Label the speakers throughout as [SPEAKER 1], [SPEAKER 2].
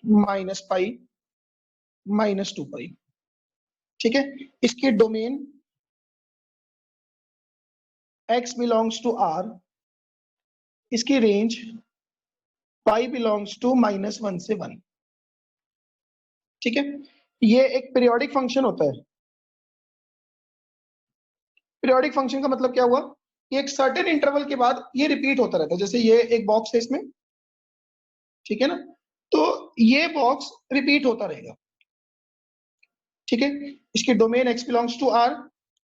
[SPEAKER 1] Minus pi minus 2 पाई। ठीक है, इसकी domain x belongs to r, इसकी रेंज y बिलोंग्स टू -1 से 1। ठीक है, ये एक पीरियोडिक फंक्शन होता है। पीरियोडिक फंक्शन का मतलब क्या हुआ कि एक सर्टेन इंटरवल के बाद ये रिपीट होता रहता है। जैसे ये एक बॉक्स है इसमें, ठीक है ना, तो ये बॉक्स रिपीट होता रहेगा। ठीक है, इसकी domain x belongs to r,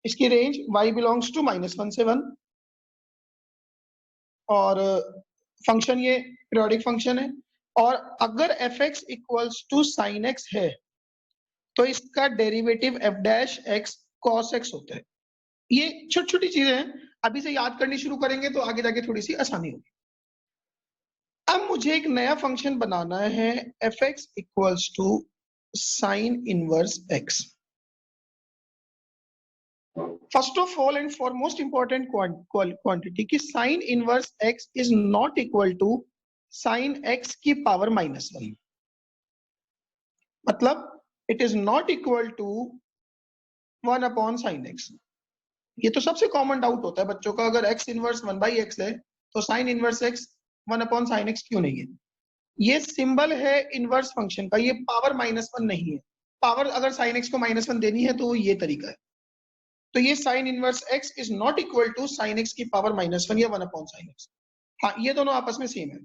[SPEAKER 1] इसकी रेंज y बिलोंग्स टू -1 से 1, और फंक्शन ये पीरियोडिक फंक्शन है। और अगर f(x) equals to sin x है तो इसका डेरिवेटिव f'(x) cos x होता है। ये छोटी छोटी चीजें हैं, अभी से याद करनी शुरू करेंगे तो आगे जाके थोड़ी सी आसानी होगी। अब मुझे एक नया फंक्शन बनाना है f(x) equals to sin inverse x। First of all and for most important quantity कि sine inverse x is not equal to sine x की पावर -1। मतलब it is not equal to 1 upon sine x। ये तो सबसे common doubt होता है बच्चों का, अगर x इनवर्स 1/x है तो sign inverse x 1 upon sine x क्यों नहीं है। ये सिंबल है इनवर्स फंक्शन का, ये पावर -1 नहीं है। पावर अगर साइन x को -1 देनी है तो ये तरीका है। तो ये sine inverse x is not equal to sine x की पावर -1 या 1 अपॉन साइन x। हाँ, ये दोनों आपस में सेम है,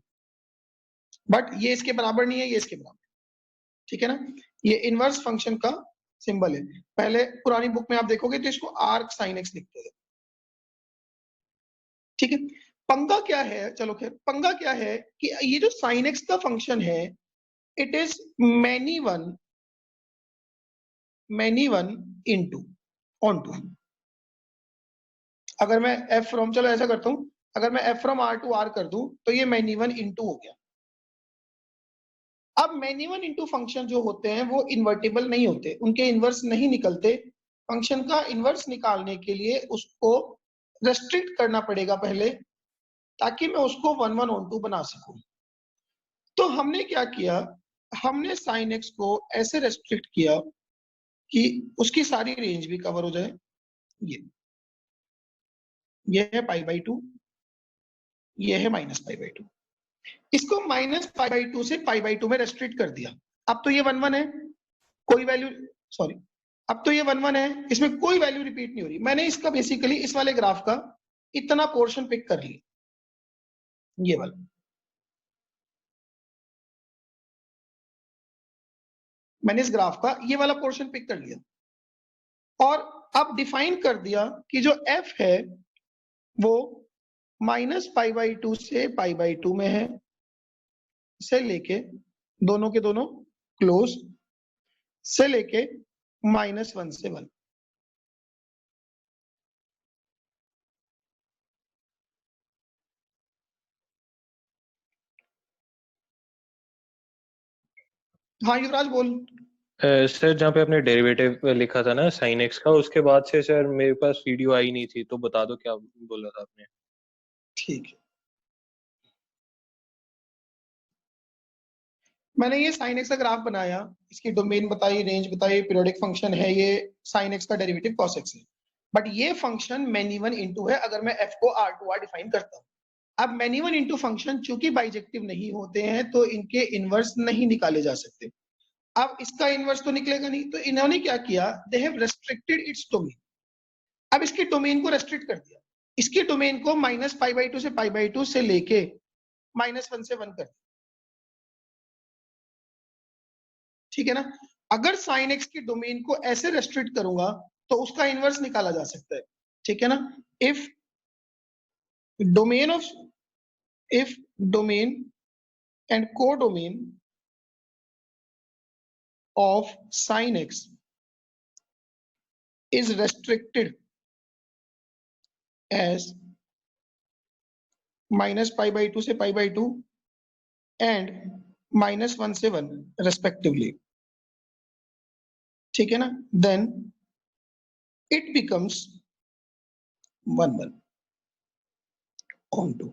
[SPEAKER 1] बट ये इसके बराबर नहीं है, ये इसके बराबर। ठीक है ना, ये इनवर्स फंक्शन का सिंबल है। पहले पुरानी बुक में आप देखोगे तो इसको आर्क साइन x लिखते थे। ठीक है, पंगा क्या है, चलो खैर पंगा क्या है कि ये जो साइन x का फंक्शन है it is many one into onto. अगर मैं f फ्रॉम, चलो ऐसा करता हूं, अगर मैं f from r to r कर दूं तो ये मैनी वन इनटू हो गया। अब मैनी वन इनटू फंक्शन जो होते हैं वो इन्वर्टिबल नहीं होते, उनके इनवर्स नहीं निकलते। फंक्शन का इनवर्स निकालने के लिए उसको रेस्ट्रिक्ट करना पड़ेगा पहले, ताकि मैं उसको 1/1 बना सकूं। तो हमने क्या किया, हमने साइन एक्स को ऐसे रेस्ट्रिक्ट किया कि उसकी सारी रेंज भी कवर हो जाए। ये है π/2, ये है -π/2। इसको -π/2 से π/2 में रेस्ट्रिक्ट कर दिया। अब तो ये 1/1 है, कोई वैल्यू, सॉरी, अब तो ये 1/1 है, इसमें कोई वैल्यू रिपीट नहीं हो रही। मैंने इसका बेसिकली इस वाले ग्राफ का इतना पोर्शन पिक कर लिया, ये वाला। मैंने इस ग्राफ का ये वाला पोर्शन पिक कर लिया और अब डिफाइन कर दिया कि जो f है वो -π/2 से π/2 में है, से लेके दोनों के दोनों क्लोज, से लेके -1 से 1। हाँ युवराज बोल।
[SPEAKER 2] सर जहाँ पे आपने डेरिवेटिव लिखा था ना साइन एक्स का, उसके बाद से सर मेरे पास वीडियो आई नहीं थी, तो बता दो क्या बोला था आपने।
[SPEAKER 1] ठीक है, मैंने ये साइन एक्स का ग्राफ बनाया, इसकी डोमेन बताई, रेंज बताई, पीरियोडिक फंक्शन है ये, साइन एक्स का डेरिवेटिव कॉस एक्स है। बट ये फंक्शन मैनी वन इंटू है अगर मैं f को r2r डिफाइन करता हूँ। अब मैनी वन इंटू फंक्शन चूंकि बाइजेक्टिव नहीं होते हैं तो इनके इनवर्स नहीं निकाले जा सकते। अब इसका इनवर्स तो निकलेगा नहीं, तो इन्होंने क्या किया, they have restricted its domain. अब इसके डोमेन को रेस्ट्रिक्ट कर दिया, इसके डोमेन को -π/2 से π/2 से लेके -1 से 1 कर दिया। ठीक है ना, अगर साइन एक्स की डोमेन को ऐसे रेस्ट्रिक्ट करूंगा तो उसका इनवर्स निकाला जा सकता है। ठीक है ना, if domain and codomain of sin x is restricted as -π/2 से π/2 and -1 से 1 respectively। ठीक है ना, then it becomes 1/1 on 2।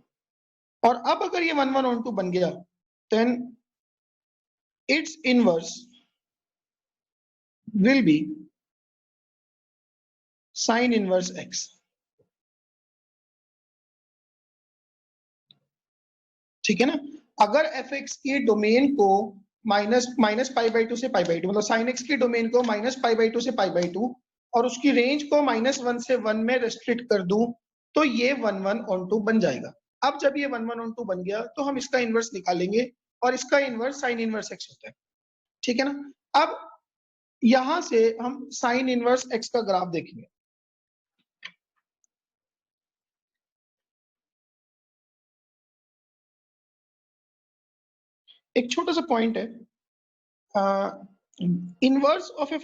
[SPEAKER 1] और अब अगर ये 1/1 on 2 बन गया then its inverse will be sin inverse x. ठीक है ना? अगर एफ एक्स के डोमेन को माइनस पाई बाई टू से पाई बाई टू, मतलब साइन एक्स के डोमेन को माइनस पाई बाई टू से पाई बाई टू और उसकी रेंज को -1 से 1 में रेस्ट्रिक्ट कर दूं तो ये 1/1/2 बन जाएगा। अब जब ये 1/1/2 बन गया तो हम इसका इनवर्स निकालेंगे और इसका इनवर्स साइन इनवर्स एक्स होता है। ठीक है ना? अब यहां से हम साइन इनवर्स एक्स का ग्राफ देखेंगे। एक छोटा सा पॉइंट है, inverse of a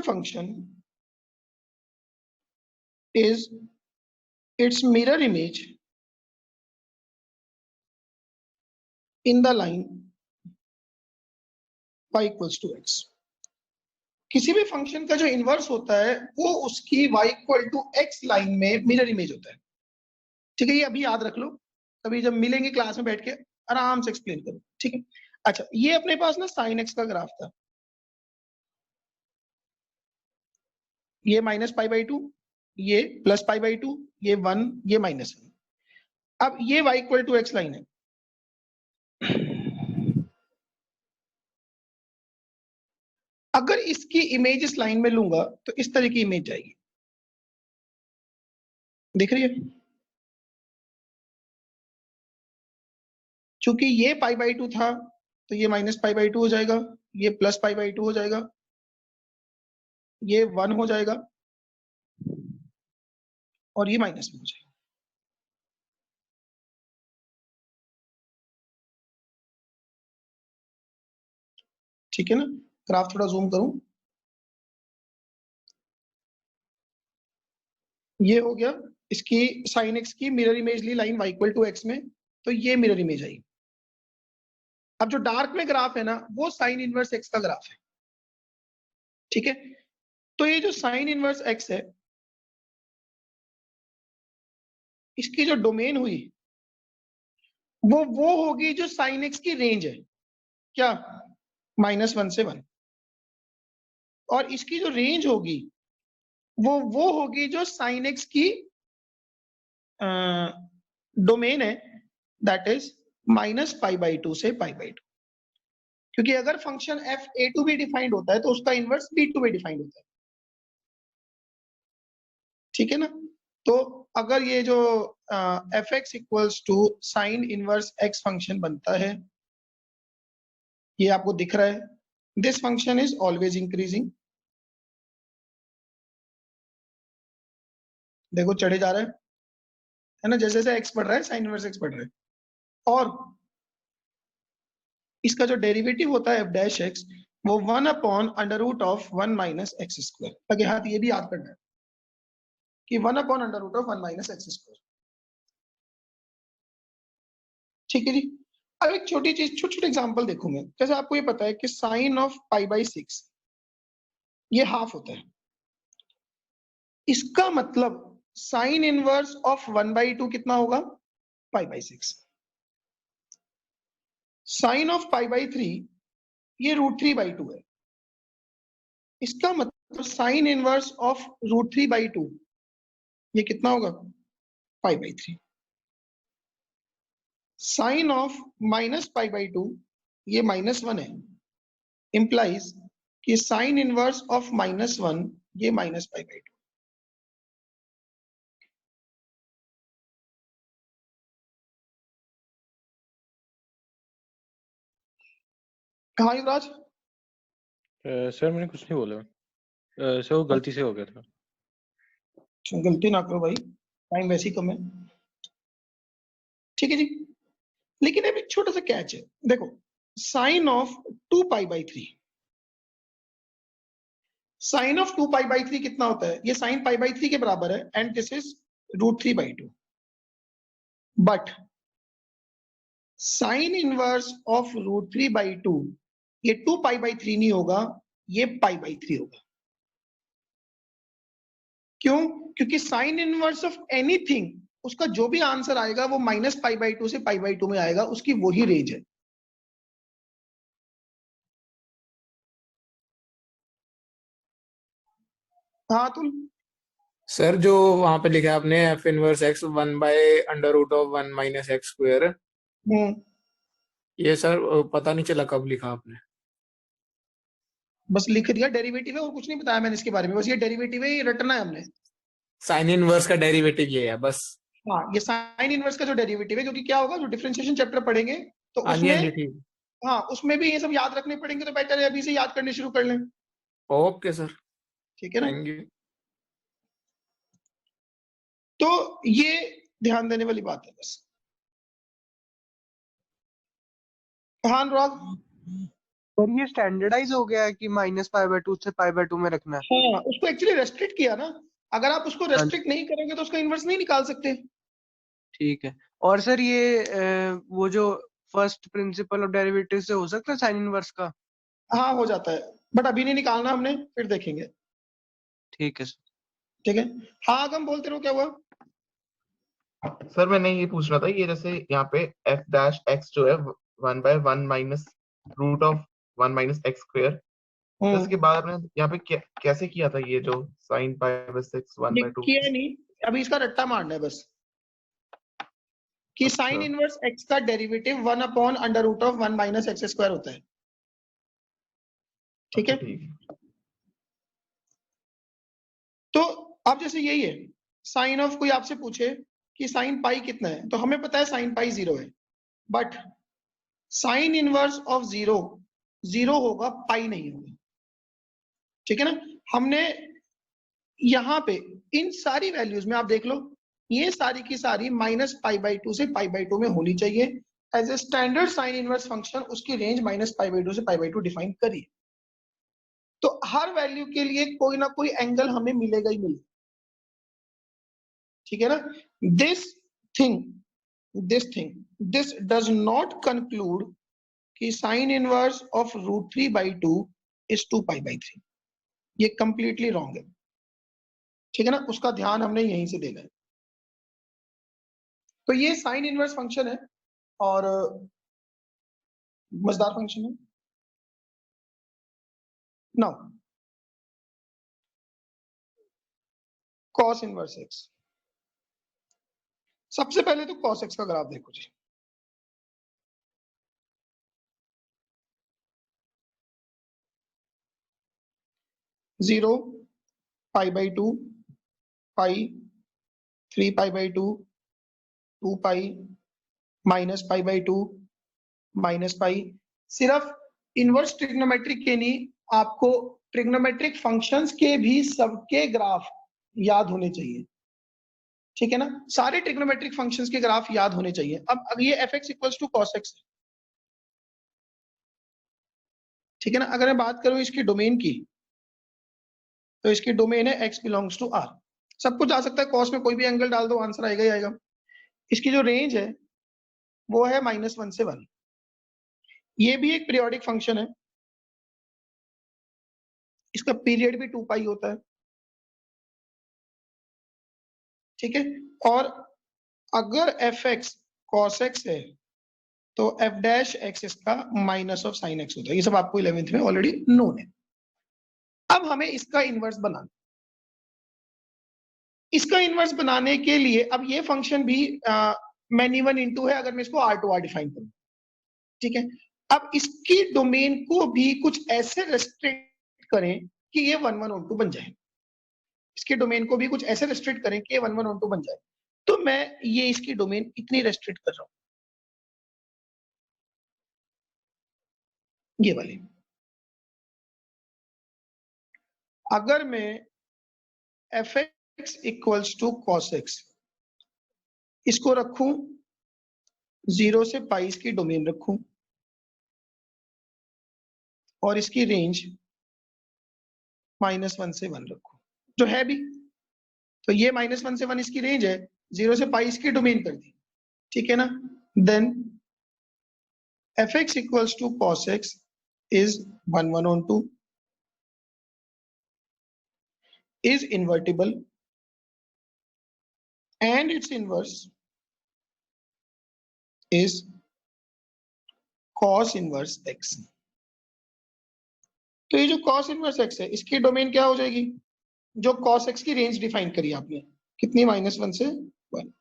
[SPEAKER 1] function is its mirror image in the line y equals to x. किसी भी फंक्शन का जो इनवर्स होता है वो उसकी y equal to x line में मिरर इमेज होता है। ठीक है, ये अभी याद रख लो, कभी जब मिलेंगे क्लास में बैठ के आराम से एक्सप्लेन करो। ठीक है, अच्छा ये अपने पास ना साइन एक्स का ग्राफ था, ये -π/2, ये +π/2, ये 1, ये -1। अब ये y equal to x line है। अगर इसकी इमेज इस लाइन में लूंगा तो इस तरह की इमेज जाएगी, दिख रही है? चूंकि ये π/2 था तो ये -π/2 हो जाएगा, ये +π/2 हो जाएगा, ये 1 हो जाएगा और ये -1 हो जाएगा। ठीक है ना? ग्राफ थोड़ा जूम करूं, ये हो गया इसकी साइन एक्स की मिरर इमेज ली line y equal to x में, तो ये मिरर इमेज आई। अब जो डार्क में ग्राफ है ना वो साइन इनवर्स x का ग्राफ है। ठीक है, तो ये जो साइन इनवर्स x है इसकी जो डोमेन हुई वो होगी जो साइन एक्स की रेंज है, क्या? -1 से 1। और इसकी जो रेंज होगी वो होगी जो साइन एक्स की डोमेन है, दैट इज -π/2 से π/2। क्योंकि अगर फंक्शन f a2 भी डिफाइंड होता है तो उसका इनवर्स b2 भी डिफाइंड होता है। ठीक है ना? तो अगर ये जो f x equals to sine inverse x function बनता है, ये आपको दिख रहा है, this function is always increasing. देखो चढ़े जा रहा है ना, जैसे जैसे एक्स बढ़ रहा है साइन इनवर्स एक्स बढ़ रहा है। और इसका जो डेरिवेटिव होता है एफ डैश एक्स वो 1/√1 - x²। लगे हाथ, ये भी याद करना है कि 1/√1 - x²। ठीक है जी। अब एक छोटी चीज, छोटे छोटे एग्जाम्पल देखूंगे। जैसे आपको ये पता है कि साइन ऑफ π/6 ये हाफ होता है, इसका मतलब साइन इनवर्स ऑफ 1/2 कितना होगा? π/6। साइन ऑफ π/3 ये √3/2 है, इसका मतलब साइन इनवर्स ऑफ √3/2 ये कितना होगा? π/3। साइन ऑफ -π/2 ये -1 है, इंप्लाइज कि साइन इनवर्स ऑफ -1 ये -π/2। हाँ युवराज।
[SPEAKER 2] सर मैंने कुछ नहीं बोला, सर वो गलती से हो गया था।
[SPEAKER 1] गलती ना करो भाई, टाइम वैसे ही कम है। ठीक है जी, लेकिन अभी छोटा सा कैच है। देखो साइन ऑफ 2π/3, साइन ऑफ 2π/3 कितना होता है? ये साइन π/3 के बराबर है and this is √3/2। But sign inverse of √3/2 ये 2π/3 नहीं होगा, ये π/3 होगा। क्यों? क्योंकि साइन इनवर्स ऑफ एनीथिंग उसका जो भी आंसर आएगा वो -π/2 से π/2 में आएगा, उसकी वही रेंज है। हाँ तुम
[SPEAKER 3] सर जो वहां पे लिखा है आपने एफ इनवर्स एक्स 1/√(1 - x²), ये सर पता नहीं चला कब लिखा आपने।
[SPEAKER 1] बस लिख दिया, डेरिवेटिव है और कुछ नहीं बताया मैंने इसके बारे में, बस ये डेरिवेटिव है, ये रटना है हमने।
[SPEAKER 3] साइन इनवर्स का डेरिवेटिव ये है बस।
[SPEAKER 1] हाँ, ये साइन इनवर्स का जो डेरिवेटिव है, क्योंकि क्या होगा जो डिफरेंशिएशन चैप्टर पढ़ेंगे तो
[SPEAKER 3] हाँ जी, हाँ जी,
[SPEAKER 1] उसमें,
[SPEAKER 3] ठीक।
[SPEAKER 1] हाँ उसमें भी ये सब याद रखने पड़ेंगे, तो बेटर है अभी से याद करने शुरू कर लें।
[SPEAKER 3] ओके सर,
[SPEAKER 1] ठीक है ना।
[SPEAKER 3] Thank you.
[SPEAKER 1] तो ये ध्यान देने वाली बात है बस। हाँ अनुराग।
[SPEAKER 4] सर ये स्टैंडर्डाइज हो गया है कि -π/2 से π/2 में रखना है।
[SPEAKER 1] हाँ, उसको एक्चुअली रेस्ट्रिक्ट किया ना, अगर आप उसको रेस्ट्रिक्ट नहीं करेंगे तो उसका इनवर्स नहीं निकाल सकते।
[SPEAKER 4] ठीक है। और सर ये वो जो फर्स्ट प्रिंसिपल ऑफ डेरिवेटिव से हो सकता है साइन इनवर्स का?
[SPEAKER 1] हाँ हो जाता है, बट अभी नहीं निकालना हमने, फिर देखेंगे।
[SPEAKER 4] ठीक है सर।
[SPEAKER 1] ठीक है। हाँ आगम बोलते रहो, क्या हुआ?
[SPEAKER 5] सर मैंने ये पूछ रहा था, ये जैसे यहाँ पे f' जो है 1/1 - √(1 - x²), इसके बाद आपने यहाँ पे कैसे किया था ये जो sin π/6 1/2?
[SPEAKER 1] किया नहीं, अभी इसका रट्टा मारना है बस, कि साइन इनवर्स x का डेरिवेटिव 1/√(1 - x² होता है। ठीक है। तो अब जैसे यही है, साइन ऑफ कोई आपसे पूछे कि साइन पाई कितना है, तो हमें पता है साइन पाई 0 है, बट साइन इनवर्स ऑफ 0 होगा, पाई नहीं होगा। ठीक है ना। हमने यहाँ पे इन सारी वैल्यूज में आप देख लो, ये सारी की सारी -π/2 से π/2 में होनी चाहिए। As a standard sine inverse function उसकी रेंज -π/2 से π/2 डिफाइन करिए, तो हर वैल्यू के लिए कोई ना कोई एंगल हमें मिलेगा ही मिलेगा। ठीक है ना। दिस डज नॉट कंक्लूड कि साइन इनवर्स ऑफ √3/2 इज 2π/3, ये कंप्लीटली रॉन्ग है। ठीक है ना, उसका ध्यान हमने यहीं से देना है। तो ये साइन इनवर्स फंक्शन है और मजेदार फंक्शन है। नाउ कॉस इनवर्स एक्स, सबसे पहले तो कॉस एक्स का ग्राफ देखो जी। जीरो, π/2, पाई, 3π/2, 2π, -π/2, -π। सिर्फ इनवर्स ट्रिग्नोमेट्रिक के नहीं, आपको ट्रिग्नोमेट्रिक फंक्शंस के भी सबके ग्राफ याद होने चाहिए। ठीक है ना, सारे ट्रिग्नोमेट्रिक फंक्शंस के ग्राफ याद होने चाहिए। अब ये f(x = cos x), ठीक है ना। अगर मैं बात करूं इसकी डोमेन की, तो इसकी डोमेन है x बिलोंग्स टू R। सब कुछ आ सकता है, कॉस में कोई भी एंगल डाल दो, आंसर आएगा ही आएगा। इसकी जो रेंज है वो है -1 से 1। ये भी एक पीरियोडिक फंक्शन है, इसका पीरियड भी 2π होता है। ठीक है। और अगर f(x) cos x है तो f'(x) इसका -sin x होता है। ये सब आपको 11th में ऑलरेडी नोन है। अब हमें इसका इनवर्स बनाना, इसका इनवर्स बनाने के लिए अब ये फंक्शन भी मैन इनटू है, अगर मैं इसको R/R डिफाइन करूं। ठीक है। अब इसकी डोमेन को भी कुछ ऐसे रेस्ट्रिक्ट करें कि ये 1/1 बन जाए। इसके डोमेन को भी कुछ ऐसे रेस्ट्रिक्ट करें कि ये 1/1 बन जाए। तो मैं ये इसकी डोमेन इतनी रेस्ट्रिक्ट कर रहा हूं, ये वाली। अगर मैं f(x = cos x) इसको रखूं 0 से π, इसकी डोमेन रखूं और इसकी रेंज -1 से 1 रखूं, जो है भी, तो ये -1 से 1 इसकी रेंज है, 0 से π इसकी डोमेन कर दी। ठीक है ना। Then f(x = cos x) is 1/2, is invertible and its inverse is cos inverse x। तो ये जो cos इनवर्स x है इसकी डोमेन क्या हो जाएगी, जो cos x की रेंज डिफाइन करी आपने कितनी, -1 से 1,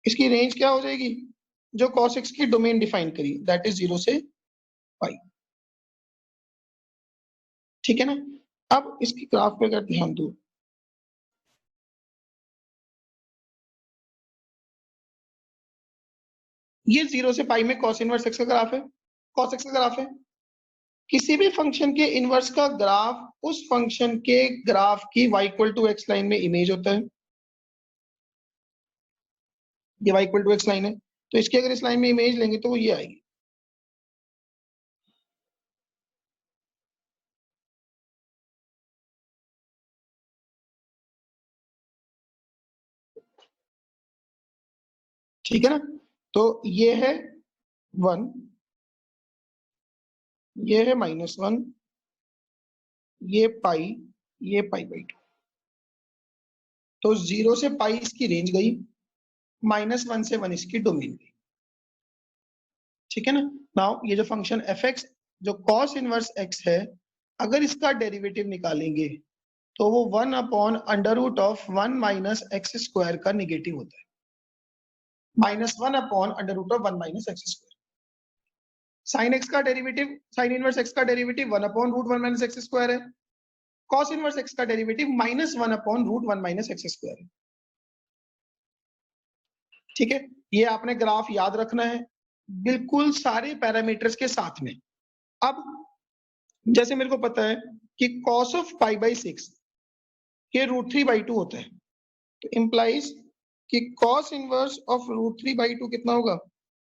[SPEAKER 1] इसकी रेंज क्या हो जाएगी, जो cos x की डोमेन डिफाइन करी दैट इज 0 से पाई। ठीक है ना। अब इसकी ग्राफ पे अगर ध्यान दो, ये 0 से पाई में cos इनवर्स x का ग्राफ है, cos x का ग्राफ है। किसी भी फंक्शन के इनवर्स का ग्राफ उस फंक्शन के ग्राफ की y = x लाइन में इमेज होता है। ये y = x लाइन है, तो इसकी अगर इस लाइन में इमेज लेंगे तो वो ये आएगी। ठीक है ना। तो ये है 1, ये है -1, ये पाई, ये पाई/2। तो 0 से पाई इसकी रेंज गई, -1 से 1 इसकी डोमेन गई। ठीक है ना। नाउ ये जो फंक्शन f(x) जो cos इनवर्स x है, अगर इसका डेरिवेटिव निकालेंगे तो वो 1/√1 - x² का नेगेटिव होता है, -1/√1 - x²। sin x का डेरिवेटिव, sin इनवर्स x का डेरिवेटिव 1/√1 - x² है, cos इनवर्स x का डेरिवेटिव -1/√1 - x² है। ठीक है, ये आपने ग्राफ याद रखना है बिल्कुल सारे पैरामीटर्स के साथ में। अब जैसे मेरे को पता है कि cos ऑफ π/6 ये √3/2 होता है, तो इंप्लाइज कि cos इनवर्स ऑफ √3/2 कितना होगा,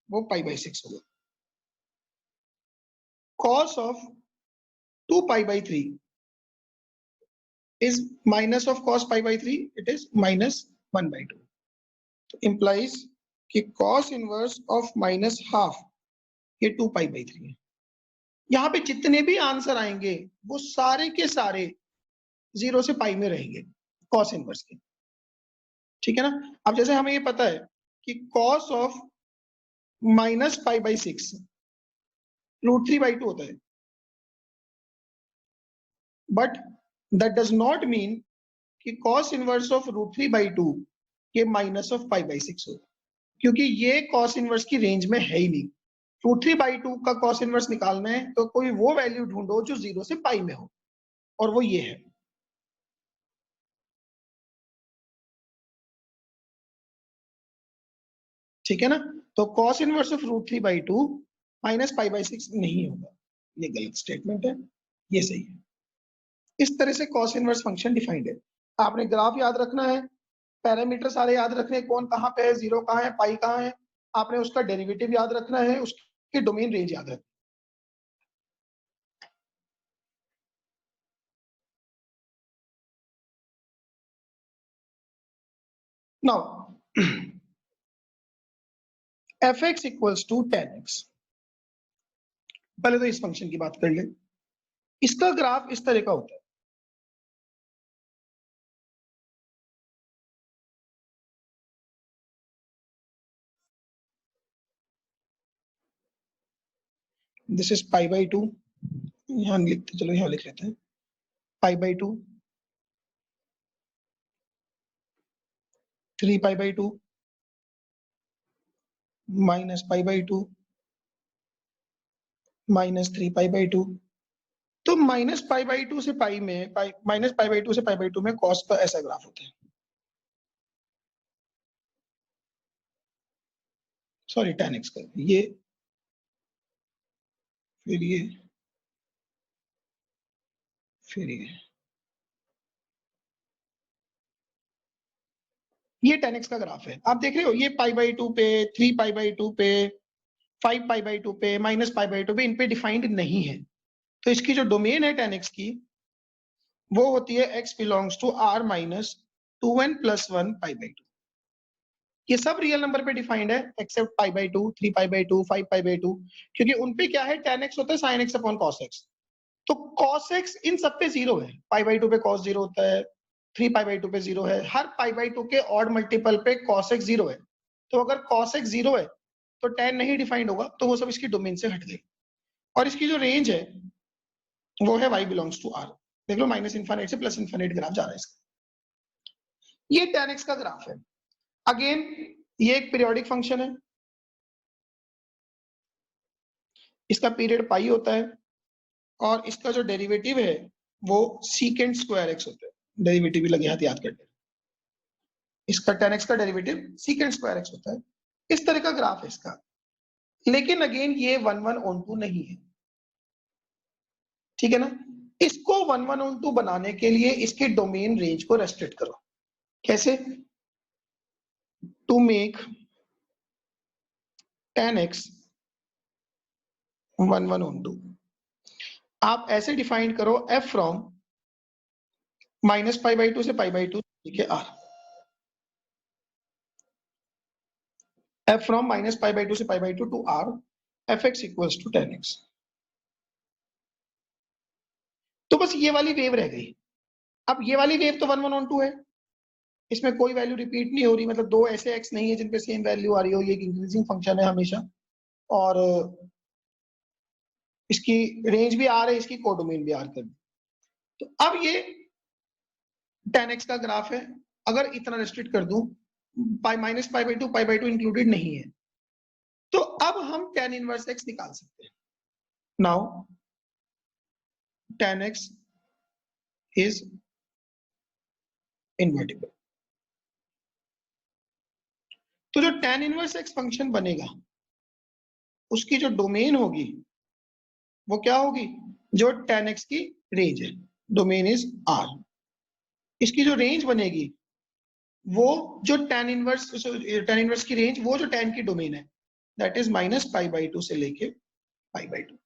[SPEAKER 1] वो π/6 होगा। cos of 2π/3 is minus of cos π/3, it is -1/2। तो implies कि cos इनवर्स ऑफ -½ ये 2π/3 है। यहाँ पे जितने भी आंसर आएंगे वो सारे के सारे 0 से पाई में रहेंगे cos इनवर्स के। ठीक है ना। अब जैसे हमें ये पता है कि cos ऑफ -π/6 √3/2 होता है, but that does not mean कि cos इनवर्स ऑफ √3/2 ये माइनस ऑफ π/6 होगा, क्योंकि ये cos इनवर्स की रेंज में है ही नहीं। √3/2 का cos इनवर्स निकालना है तो कोई वो वैल्यू ढूंढो जो 0 से पाई में हो, और वो ये है। ठीक है ना। तो cos इनवर्स ऑफ √3/2 -π/6 नहीं होगा, ये गलत स्टेटमेंट है, ये सही है। इस तरह से cos इनवर्स फंक्शन डिफाइंड है। आपने ग्राफ याद रखना है, पैरामीटर सारे याद रखने हैं, कौन कहाँ पे है, 0 कहाँ है, पाई कहाँ है, आपने उसका डेरिवेटिव याद रखना है, उसकी डोमेन रेंज याद रखना। Now f(x) = tan x। पहले तो इस फंक्शन की बात कर ले, इसका ग्राफ इस तरह का होता है। दिस इज π/2, यहाँ लिखते, चलो यहाँ लिख लेते हैं π/2, 3π/2 -π/2 -3π/2। तो -π/2 से पाई में, -π/2 से π/2 में cos का ऐसा ग्राफ होता है, सॉरी tan x का, ये फिर ये फिर ये tan x का ग्राफ है। आप देख रहे हो, ये π/2 पे, 3π/2 पे, 5π/2 पे, -π/2 पे, इन पे डिफाइंड नहीं है। तो इसकी जो डोमेन है tan x की वो होती है x belongs to r - 2n + 1 π/2। ये सब रियल नंबर पे डिफाइंड है एक्सेप्ट π/2, 3π/2, 5π/2, क्योंकि उन पे क्या है, tan x होता है sin x/cos x। तो cos x इन सब पे 0 है, π/2 पे cos 0 होता है, 3π/2 पे 0 है, हर π/2 के ऑड मल्टीपल पे cos x 0 है। तो अगर cos x 0 है तो tan नहीं डिफाइंड होगा, तो वो सब इसकी डोमेन से हट गई। और इसकी जो रेंज है वो है y बिलोंग्स टू r। देख लो -∞ से +∞ ग्राफ जा रहा है इसका। ये tan x का ग्राफ है। अगेन ये एक पीरियोडिक फंक्शन है, इसका पीरियड पाई होता है और इसका जो डेरिवेटिव है वो सीकेंट स्क्वायर x होता है। डेरिवेटिव भी लगे हाथ याद करते हैं, इसका tan x का डेरिवेटिव सीकेंट स्क्वायर x होता है। इस तरह का ग्राफ है इसका। लेकिन अगेन ये 1/1/2 नहीं है, ठीक है ना। इसको 1/1/2 बनाने के लिए इसके डोमेन रेंज को रेस्ट्रिक्ट करो। कैसे? टू मेक tan x 1/1/2 आप ऐसे डिफाइन करो f फ्रॉम -π/2 से π/2 ठीक है r। f फ्रॉम -π/2 से π/2 to r fx equals to tan x। तो बस ये वाली वेव रह गई। अब ये वाली वेव तो 1/1/2 है, इसमें कोई वैल्यू रिपीट नहीं हो रही, मतलब दो ऐसे x नहीं है जिन पे सेम वैल्यू आ रही हो। ये एक इंक्रीजिंग फंक्शन है हमेशा, और इसकी रेंज भी आर है, इसकी कोडोमेन भी आर कर। तो अब ये tan x का ग्राफ है। अगर इतना रेस्ट्रिक्ट कर दूं, -π/2 इंक्लूडेड नहीं है, तो अब हम tan इनवर्स x निकाल सकते हैं। Now tan x is invertible. तो जो tan इनवर्स x फंक्शन बनेगा उसकी जो डोमेन होगी वो क्या होगी? जो tan x की रेंज है, डोमेन इज r। इसकी जो रेंज बनेगी वो जो tan इनवर्स की रेंज, वो जो tan की डोमेन है, दैट इज -π/2 से लेके π/2।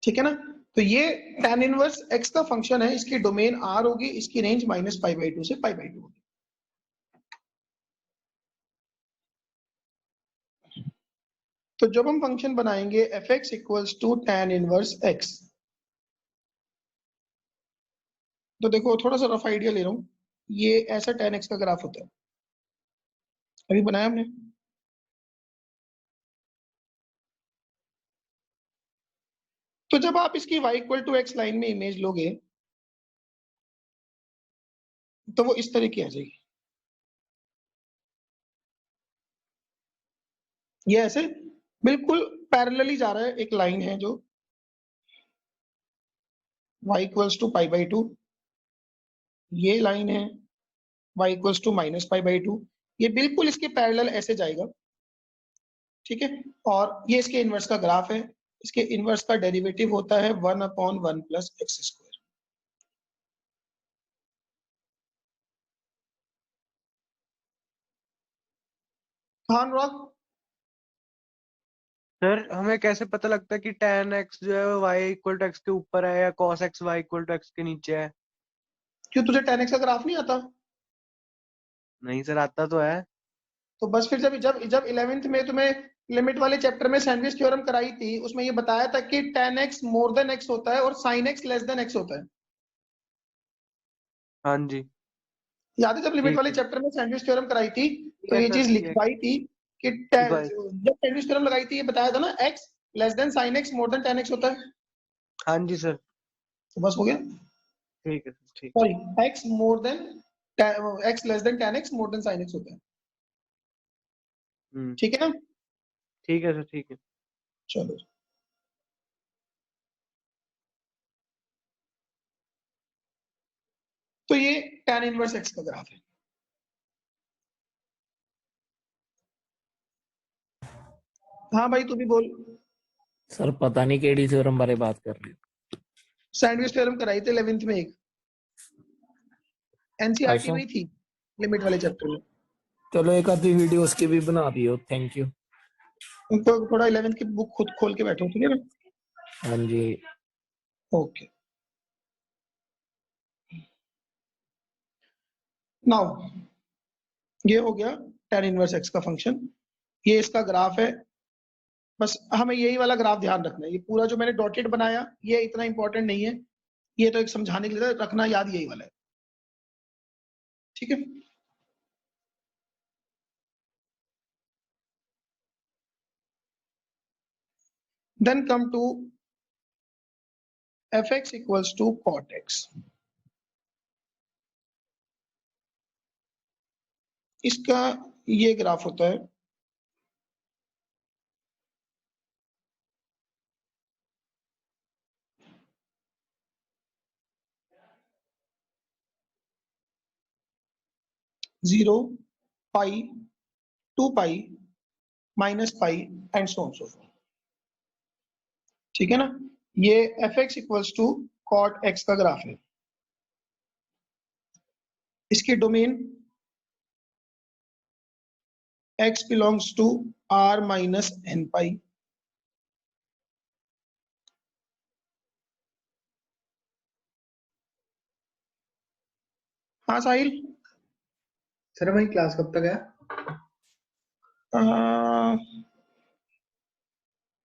[SPEAKER 1] ठीक है ना। तो ये tan इनवर्स x का फंक्शन है, इसकी डोमेन r होगी, इसकी रेंज -π/2 से π/2 होगी। तो जब हम फंक्शन बनाएंगे fx equals to tan inverse x, तो देखो थोड़ा सा रफ आइडिया ले रहा हूं। ये ऐसा tan x का ग्राफ होता है, अभी बनाया हमने। तो जब आप इसकी y equal to x line में इमेज लोगे तो वो इस तरह की आ जाएगी। ये ऐसे बिल्कुल पैरेलली जा रहा है, एक लाइन है जो y इक्वल्स टू π/2, ये लाइन है y इक्वल्स टू -π/2, ये बिल्कुल इसके पैरेलल ऐसे जाएगा, ठीक है। और ये इसके इनवर्स का ग्राफ है। इसके इनवर्स का डेरिवेटिव होता है 1/1 + x²। हाँ अनुराग,
[SPEAKER 4] सर हमें कैसे पता लगता है कि tan x जो है वो y इक्वल टू x के ऊपर है या cos x y equal to x के नीचे है?
[SPEAKER 1] क्यों तुझे tan x का ग्राफ नहीं आता?
[SPEAKER 4] नहीं सर, आता तो है।
[SPEAKER 1] तो बस फिर जब जब जब 11th में तुम्हें लिमिट वाले चैप्टर में सैंडविच थ्योरम कराई थी, उसमें ये बताया था कि tan x more than x होता है और sin x less than x होता है।
[SPEAKER 4] हाँ जी,
[SPEAKER 1] याद है जब लिमिट
[SPEAKER 4] ठीक
[SPEAKER 1] वाले
[SPEAKER 4] है।
[SPEAKER 1] चैप्टर में सैंडविच थ्योरम कराई थी तो
[SPEAKER 4] है
[SPEAKER 1] ये
[SPEAKER 4] सर,
[SPEAKER 1] चीज
[SPEAKER 4] ठीक है।
[SPEAKER 1] लिखवाई थी कि
[SPEAKER 4] लिखवाई।
[SPEAKER 1] जब सैंडविच थ्योरम लगाई थी ये बताया था ना x less than sin x more than tan x होता है।
[SPEAKER 4] हाँ जी सर,
[SPEAKER 1] तो बस हो गया।
[SPEAKER 4] ठीक है सर, ठीक।
[SPEAKER 1] Sorry, x more than x less than tan x more than sin x होता है। ठीक है ना।
[SPEAKER 4] ठीक है सर, ठीक है।
[SPEAKER 1] चलो, तो ये tan इनवर्स x का ग्राफ है। हाँ भाई तू भी बोल।
[SPEAKER 3] सर पता नहीं केडी थ्योरम बारे बात कर रहे हो।
[SPEAKER 1] सैंडविच थ्योरम कराई थी 11th में, एक एनसीईआरटी
[SPEAKER 3] अच्छा।
[SPEAKER 1] में ही थी लिमिट वाले चैप्टर में।
[SPEAKER 3] चलो एक आधी वीडियो उसकी भी बना दियो, थैंक यू।
[SPEAKER 1] उनको थोड़ा 11th की बुक खुद खोल के बैठो, ठीक है ना।
[SPEAKER 3] हाँ जी।
[SPEAKER 1] ओके, नाउ ये हो गया tan इनवर्स x का फंक्शन, ये इसका ग्राफ है। बस हमें यही वाला ग्राफ ध्यान रखना है। ये पूरा जो मैंने डॉटेड बनाया ये इतना इंपॉर्टेंट नहीं है, ये तो एक समझाने के लिए रखना याद यही वाला है, ठीक है। Then come to fx equals to cot x। इसका ये ग्राफ होता है, zero, pi, 2 pi, minus pi and so on so forth, ठीक है ना। ये fx equals to cot x का ग्राफ है। इसकी domain x belongs to r minus n pi, हाँ साहिल।
[SPEAKER 6] सर भाई क्लास कब तक है?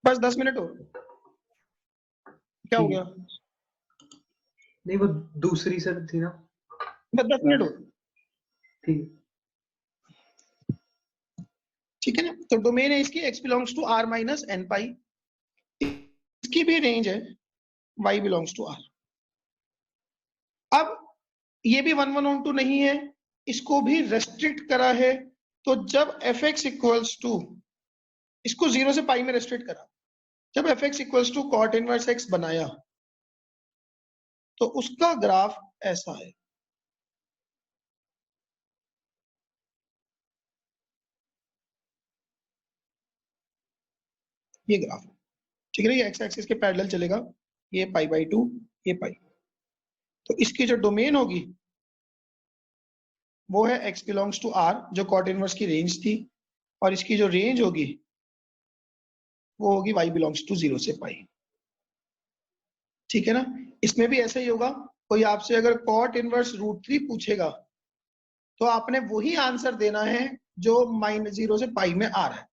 [SPEAKER 1] बस 10 मिनट हो। क्या हो
[SPEAKER 6] ठीक।
[SPEAKER 1] गया?
[SPEAKER 6] नहीं वो दूसरी सर थी ना।
[SPEAKER 1] बस 10 मिनट हो,
[SPEAKER 6] ठीक है।
[SPEAKER 1] ठीक है ना। तो डोमेन है इसकी x belongs to r minus n pi, इसकी भी रेंज है y बिलोंग्स टू r। अब ये भी 1 1 2 नहीं है, इसको भी रेस्ट्रिक्ट करा है। तो जब fx इक्वल्स टू, इसको 0 से पाई में रेस्ट्रिक्ट करा, जब fx equals to cot inverse x बनाया तो उसका ग्राफ ऐसा है। ये ग्राफ है, ठीक है ना। ये x एक्सिस के पैरेलल चलेगा, ये पाई बाई 2, ये पाई। तो इसकी जो डोमेन होगी वो है x बिलोंग्स टू r, जो cot इनवर्स की रेंज थी, और इसकी जो रेंज होगी वो होगी y बिलोंग्स टू 0 से पाई, ठीक है ना। इसमें भी ऐसा ही होगा, कोई आपसे अगर cot इनवर्स √3 पूछेगा तो आपने वही आंसर देना है जो -0 से पाई में आ रहा है,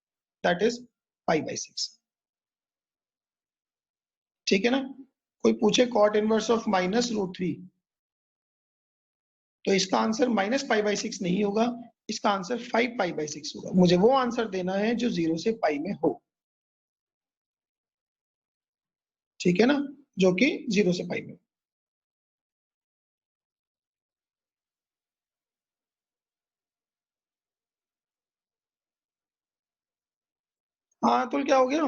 [SPEAKER 1] दैट इज पाई बाई 6, ठीक है ना। कोई पूछे cot इनवर्स ऑफ -√3 तो इसका आंसर -पाई/6 नहीं होगा, इसका आंसर 5पाई/6 होगा। मुझे वो आंसर देना है जो 0 से पाई में हो, ठीक है ना, जो कि 0 से पाई में। हाँ अतुल क्या हो गया?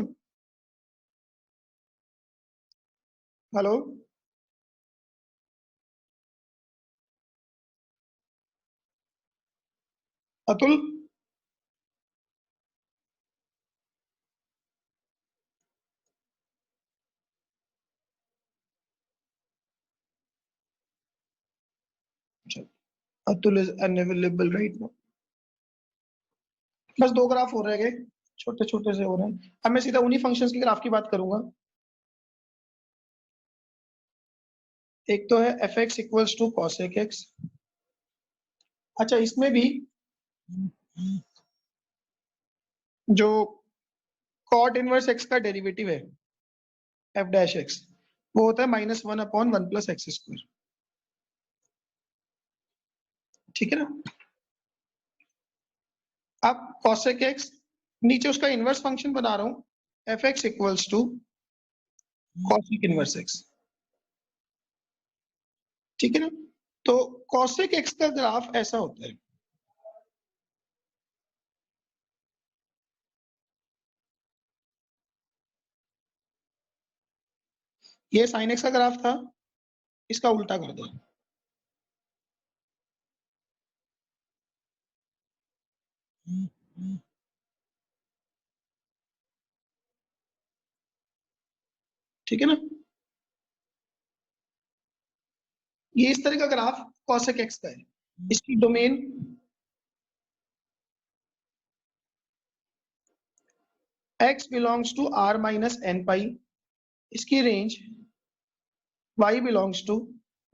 [SPEAKER 1] Hello Atul, Atul is unavailable right now. बस 2 ग्राफ हो रह गए, छोटे छोटे से हो रहे हैं। अब मैं सीधा उन्हीं फंक्शंस के ग्राफ की बात करूंगा। एक तो है fx equals to cosec x। अच्छा, इसमें भी जो cot इनवर्स x का डेरिवेटिव है f डैश x, वो होता है -1/1 प्लस एक्स स्क्वायर, ठीक है ना। अब cosec x, नीचे उसका इनवर्स फंक्शन बना रहा हूं, fx equals to cosec inverse x, ठीक है ना। तो cosec x का ग्राफ ऐसा होता है, ये sin x का ग्राफ था, इसका उल्टा कर दो, ठीक है ना। ये इस तरह का ग्राफ cosec x का है। इसकी domain x belongs to r minus n pi, इसकी range y belongs to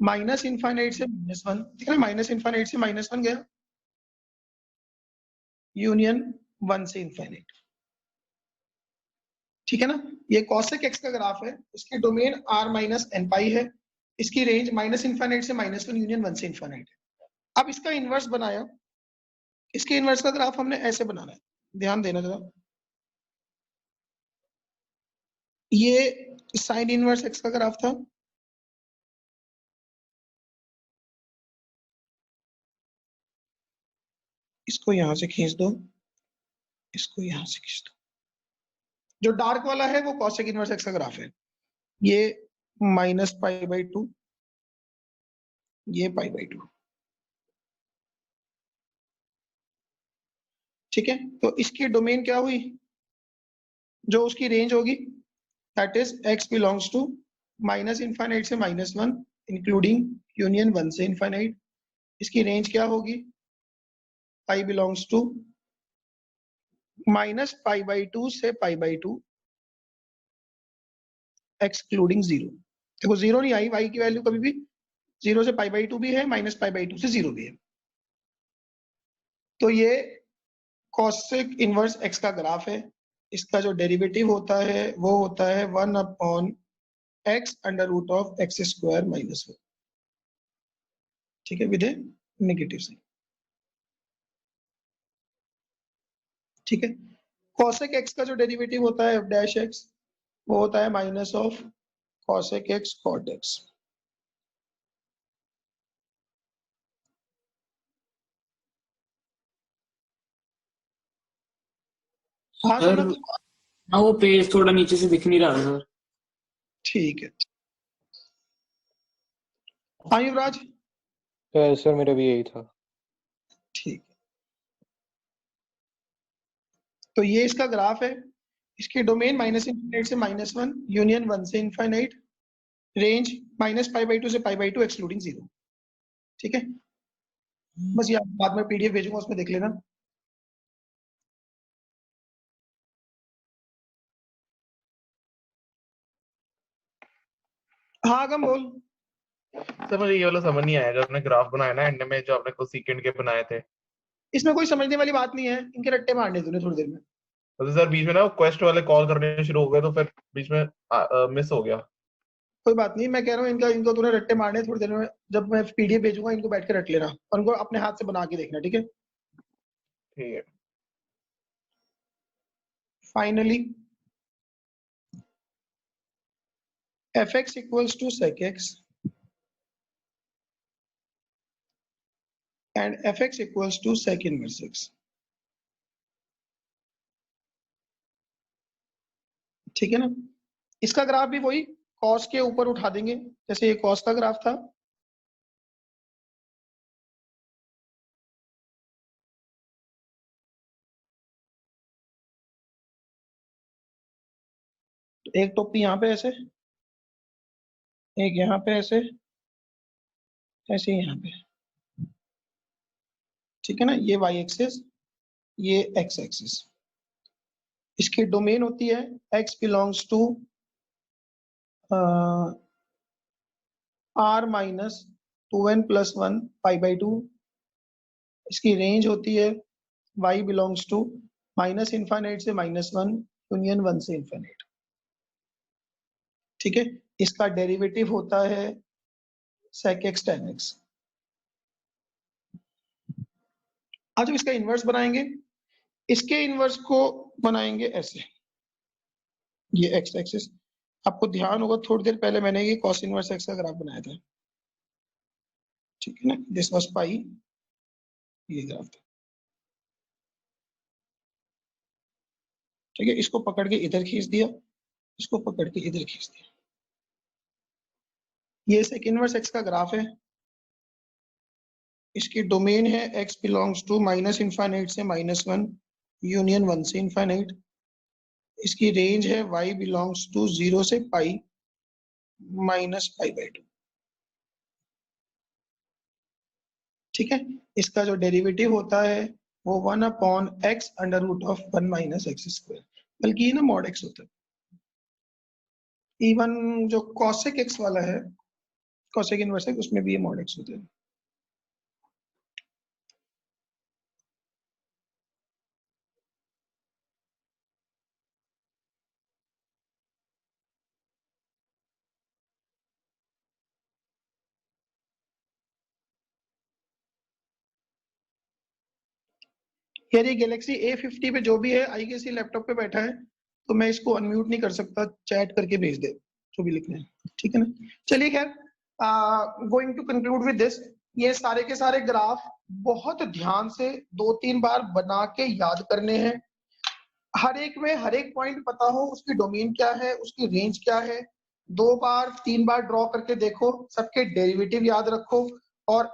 [SPEAKER 1] minus infinite से -1, ठीक है ना। माइनस इनफाइनाइट से -1 गया, यूनियन 1 से इनफाइनाइट, ठीक है ना। ये cosec x का ग्राफ है, इसकी डोमेन r माइनस n पाई है, इसकी रेंज माइनस इन्फाइनाइट से -1 यूनियन 1 से इन्फाइनाइट है। अब इसका इनवर्स बनाया, इसके इनवर्स का ग्राफ हमने ऐसे बनाना है, ध्यान देना जरा। ये साइन इनवर्स एक्स का ग्राफ था, इसको यहां से खींच दो, इसको यहां से खींच दो। जो डार्क वाला है वो कॉसेक इनवर्स एक्स का ग्राफ है, ये -π/2, ये π/2, ठीक है। तो इसकी डोमेन क्या हुई, जो उसकी रेंज होगी, that is x belongs to minus infinite से -1 इंक्लूडिंग यूनियन 1 से इनफाइनाइट। इसकी रेंज क्या होगी, पाई बिलोंग्स टू -π/2 से π/2 एक्सक्लूडिंग 0। देखो 0 नहीं आई, y की वैल्यू कभी भी 0 से π/2 भी है, -π/2 से 0 भी है। तो ये कॉसेक इनवर्स x का ग्राफ है। इसका जो डेरिवेटिव होता है वो होता है 1/x √ x² - 1, ठीक है, विद नेगेटिव साइन, ठीक है। कॉसेक x का जो डेरिवेटिव होता है f'(x), वो होता है minus of cosec x cot x। हाँ
[SPEAKER 7] सर
[SPEAKER 1] सोनक,
[SPEAKER 7] हाँ, वो पेज थोड़ा नीचे से दिख नहीं रहा सर।
[SPEAKER 1] ठीक है। हाँ युवराज,
[SPEAKER 2] सर मेरा भी यही था।
[SPEAKER 1] ठीक है। तो ये इसका ग्राफ है, इसकी डोमेन -∞ से -1 यूनियन 1 से इनफाइनाइट, रेंज -π/2 से π/2 एक्सक्लूडिंग 0, ठीक है। बस ये बाद में पीडीएफ भेजूंगा, उसमें देख लेना। हाँ आगम बोल।
[SPEAKER 5] सर मुझे ये वाला समझ नहीं आया, जो आपने ग्राफ बनाया ना एंड में, जो आपने कोसेकेंट के बनाए थे।
[SPEAKER 1] इसमें कोई समझने वाली बात नहीं है, इनके रट्टे मारने तूने थोड़ी देर में।
[SPEAKER 5] तो सर बीच में ना क्वेस्ट वाले कॉल करने शुरू हो गए, तो फिर बीच में मिस हो गया।
[SPEAKER 1] कोई बात नहीं, मैं कह रहा हूँ इनको तूने रट्टे मारने थोड़ी देर में, जब मैं पीडीएफ भेजूंगा इनको बैठ के रट लेना और उनको अपने हाथ से बना के देखना, ठीक है।
[SPEAKER 5] ठीक है।
[SPEAKER 1] Finally f(x) equals to sec x and f(x) equals to sec inverse x, ठीक है ना। इसका ग्राफ भी वही कॉस के ऊपर उठा देंगे, जैसे ये कॉस का ग्राफ था, एक टोपी यहाँ पे ऐसे, एक यहाँ पे ऐसे, ऐसे यहाँ पे, ठीक है ना। ये y एक्सिस, ये x एक्सिस। इसकी डोमेन होती है x बिलोंग्स टू r-2n+1 π/2। इसकी रेंज होती है y बिलोंग्स टू -∞ से -1 यूनियन 1 से इनफाइनाइट, ठीक है। इसका डेरिवेटिव होता है sec x tan x। आज हम इसका इनवर्स बनाएंगे, इसके इनवर्स को बनाएंगे ऐसे, ये x एक्सिस। आपको ध्यान होगा थोड़ी देर पहले मैंने ये cos इनवर्स x का ग्राफ बनाया था, ठीक है ना। दिस वाज पाई, ये ग्राफ था, ठीक है। इसको पकड़ के इधर खींच दिया, इसको पकड़ के इधर खींच दिया। ये sec इनवर्स x का ग्राफ है। इसकी डोमेन है x बिलोंग्स टू -∞ से -1 यूनियन 1 से इनफाइनाइट। इसकी रेंज है y बिलोंग्स टू 0 से पाई -π/2, ठीक है। इसका जो डेरिवेटिव होता है वो 1/x √1 - x², बल्कि ये ना मॉड x होता है। इवन जो cosec x वाला है, cosec इनवर्स x, उसमें भी ये मॉड x होता है। यार ये गैलेक्सी A50 पे जो भी है आई गेस ये लैपटॉप पे बैठा है, तो मैं इसको अनम्यूट नहीं कर सकता, चैट करके भेज दे जो भी लिखना है, ठीक है ना। चलिए खैर, going to conclude with this, ये सारे के सारे ग्राफ बहुत ध्यान से 2-3 बार बना के याद करने हैं। हर एक में हर एक पॉइंट पता हो, उसकी डोमेन क्या है, उसकी रेंज क्या है, 2 बार 3 बार ड्रॉ करके देखो, सबके डेरिवेटिव याद रखो, और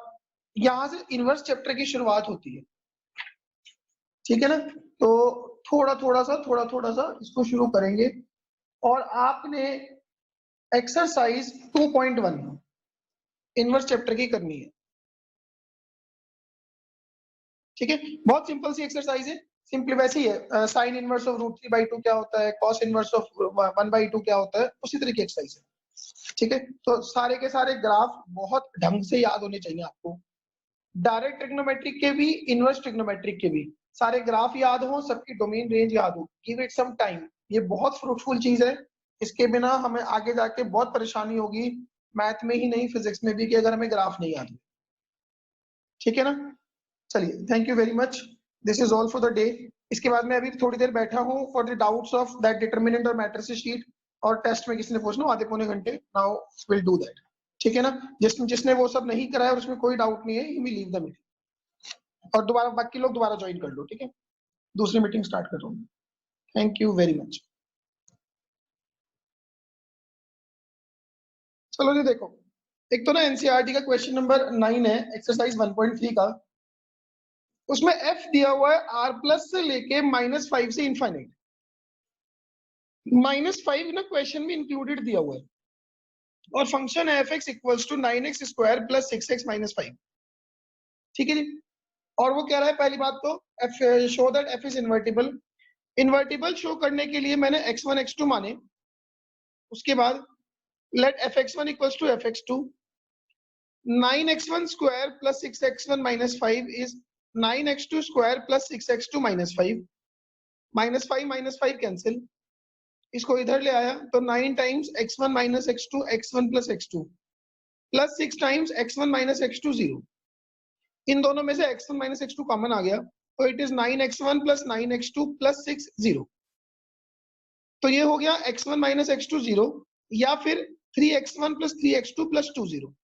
[SPEAKER 1] यहां से इनवर्स चैप्टर की शुरुआत होती है, ठीक है ना। तो थोड़ा थोड़ा सा इसको शुरू करेंगे, और आपने एक्सरसाइज 2.1 इनवर्स चैप्टर की करनी है, ठीक है। बहुत सिंपल सी एक्सरसाइज है, सिंपली वैसे ही है, साइन इनवर्स ऑफ √3/2 क्या होता है, कॉस इनवर्स ऑफ 1/2 क्या होता है, उसी तरह की एक्सरसाइज है, ठीक है। तो सारे के सारे ग्राफ बहुत ढंग से याद होने चाहिए आपको, डायरेक्ट ट्रिग्नोमेट्रिक के भी, इनवर्स ट्रिग्नोमेट्रिक के भी सारे ग्राफ याद हो, सबकी डोमेन रेंज याद हो। गिव इट सम टाइम, ये बहुत फ्रूटफुल चीज है, इसके बिना हमें आगे जाके बहुत परेशानी होगी, मैथ में ही नहीं फिजिक्स में भी, कि अगर हमें ग्राफ नहीं याद, ठीक है ना। चलिए, thank you very much, this is all for the day. इसके बाद मैं अभी थोड़ी देर बैठा हूँ for the doubts of that determinant और मैट्रिक्स शीट, और टेस्ट में किसी ने पूछना आधे पौने घंटे, नाउ विल डू दैट, ठीक है ना। जिसने वो सब नहीं करा है और उसमें कोई डाउट नहीं है, he will leave the meeting, और दोबारा बाकी लोग दोबारा ज्वाइन कर लो, ठीक है। दूसरी मीटिंग स्टार्ट कर रहा हूँ, थैंक यू वेरी मच। चलो जी, देखो, एक तो ना एनसीईआरटी का क्वेश्चन नंबर 9 है, एक्सरसाइज 1.3 का, उसमें f दिया हुआ है r+ से लेके -5 से इनफाइनाइट, -5 ना क्वेश्चन में इंक्लूडेड दिया हुआ है, और फंक्शन है f(x) equals to 9x² + 6x - 5, ठीक है जी। और वो कह रहा है, पहली बात तो show that f is invertible. Invertible show करने के लिए मैंने x1 x2 माने, उसके बाद let fx1 equals to fx2, 9x1² + 6x1 - 5 is 9x2² + 6x2 - 5, -5 - 5 cancel, इसको इधर ले आया तो 9 times x1 - x2 x1 + x2 plus 6 times x1 - x2 0, इन दोनों में से x1 - x2 कॉमन आ गया, तो इट इज 9x1 + 9x2 + 6 0, तो ये हो गया x1 - x2 0, या फिर 3x1 + 3x2 + 2 0।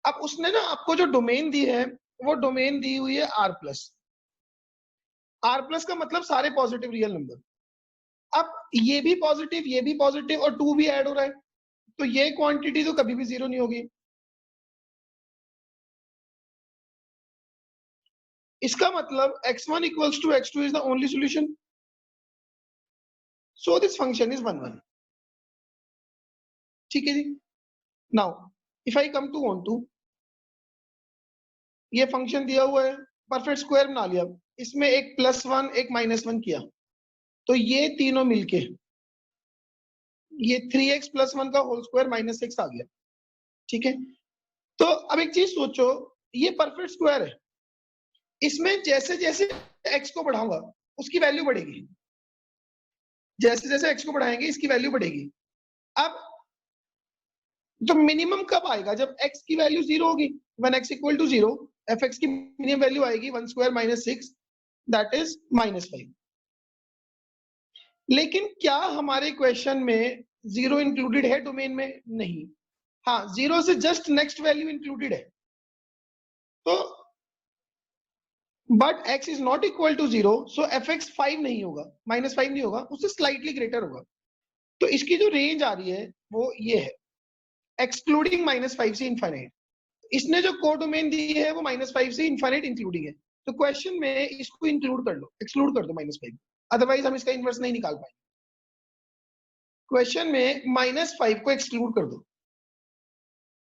[SPEAKER 1] अब उसने ना आपको जो डोमेन दी है, वो डोमेन दी हुई है r+, r+ का मतलब सारे पॉजिटिव रियल नंबर। अब ये भी पॉजिटिव और 2 भी ऐड हो रहा है, तो ये क्वांटिटी तो कभी भी 0 नहीं होगी। इसका मतलब x1 = x2 is the only solution, so this function is 1 1, ठीक है जी। Now if I come to on to, ये फंक्शन दिया हुआ है, परफेक्ट स्क्वायर बना लिया, इसमें एक +1 एक -1 किया, तो ये तीनों मिलके ये 3x + 1 का होल स्क्वायर -6 आ गया, ठीक है। तो अब एक चीज सोचो, ये परफेक्ट स्क्वायर है, इसमें जैसे जैसे x को बढ़ाऊंगा उसकी वैल्यू बढ़ेगी, जैसे जैसे x को बढ़ाएंगे इसकी वैल्यू बढ़ेगी। अब तो मिनिमम कब आएगा, जब x की वैल्यू 0 होगी, when x = 0, fx की मिनिमम वैल्यू आएगी 1² - 6, दैट इज -5। लेकिन क्या हमारे क्वेश्चन में 0 इंक्लूडेड है डोमेन में? नहीं। हाँ, 0 से जस्ट नेक्स्ट वैल्यू इंक्लूडेड है, तो but x is not equal to 0, so fx 5 नहीं होगा, -5 नहीं होगा, उससे स्लाइटली ग्रेटर होगा। तो इसकी जो रेंज आ रही है वो ये है, एक्सक्लूडिंग -5 से इनफाइनाइट। इसने जो कोडोमेन दी है वो -5 से इनफाइनाइट इंक्लूडिंग है, तो क्वेश्चन में इसको इंक्लूड कर लो, एक्सक्लूड कर दो -5, अदरवाइज हम इसका इनवर्स नहीं निकाल पाएंगे। क्वेश्चन में -5 को एक्सक्लूड कर दो,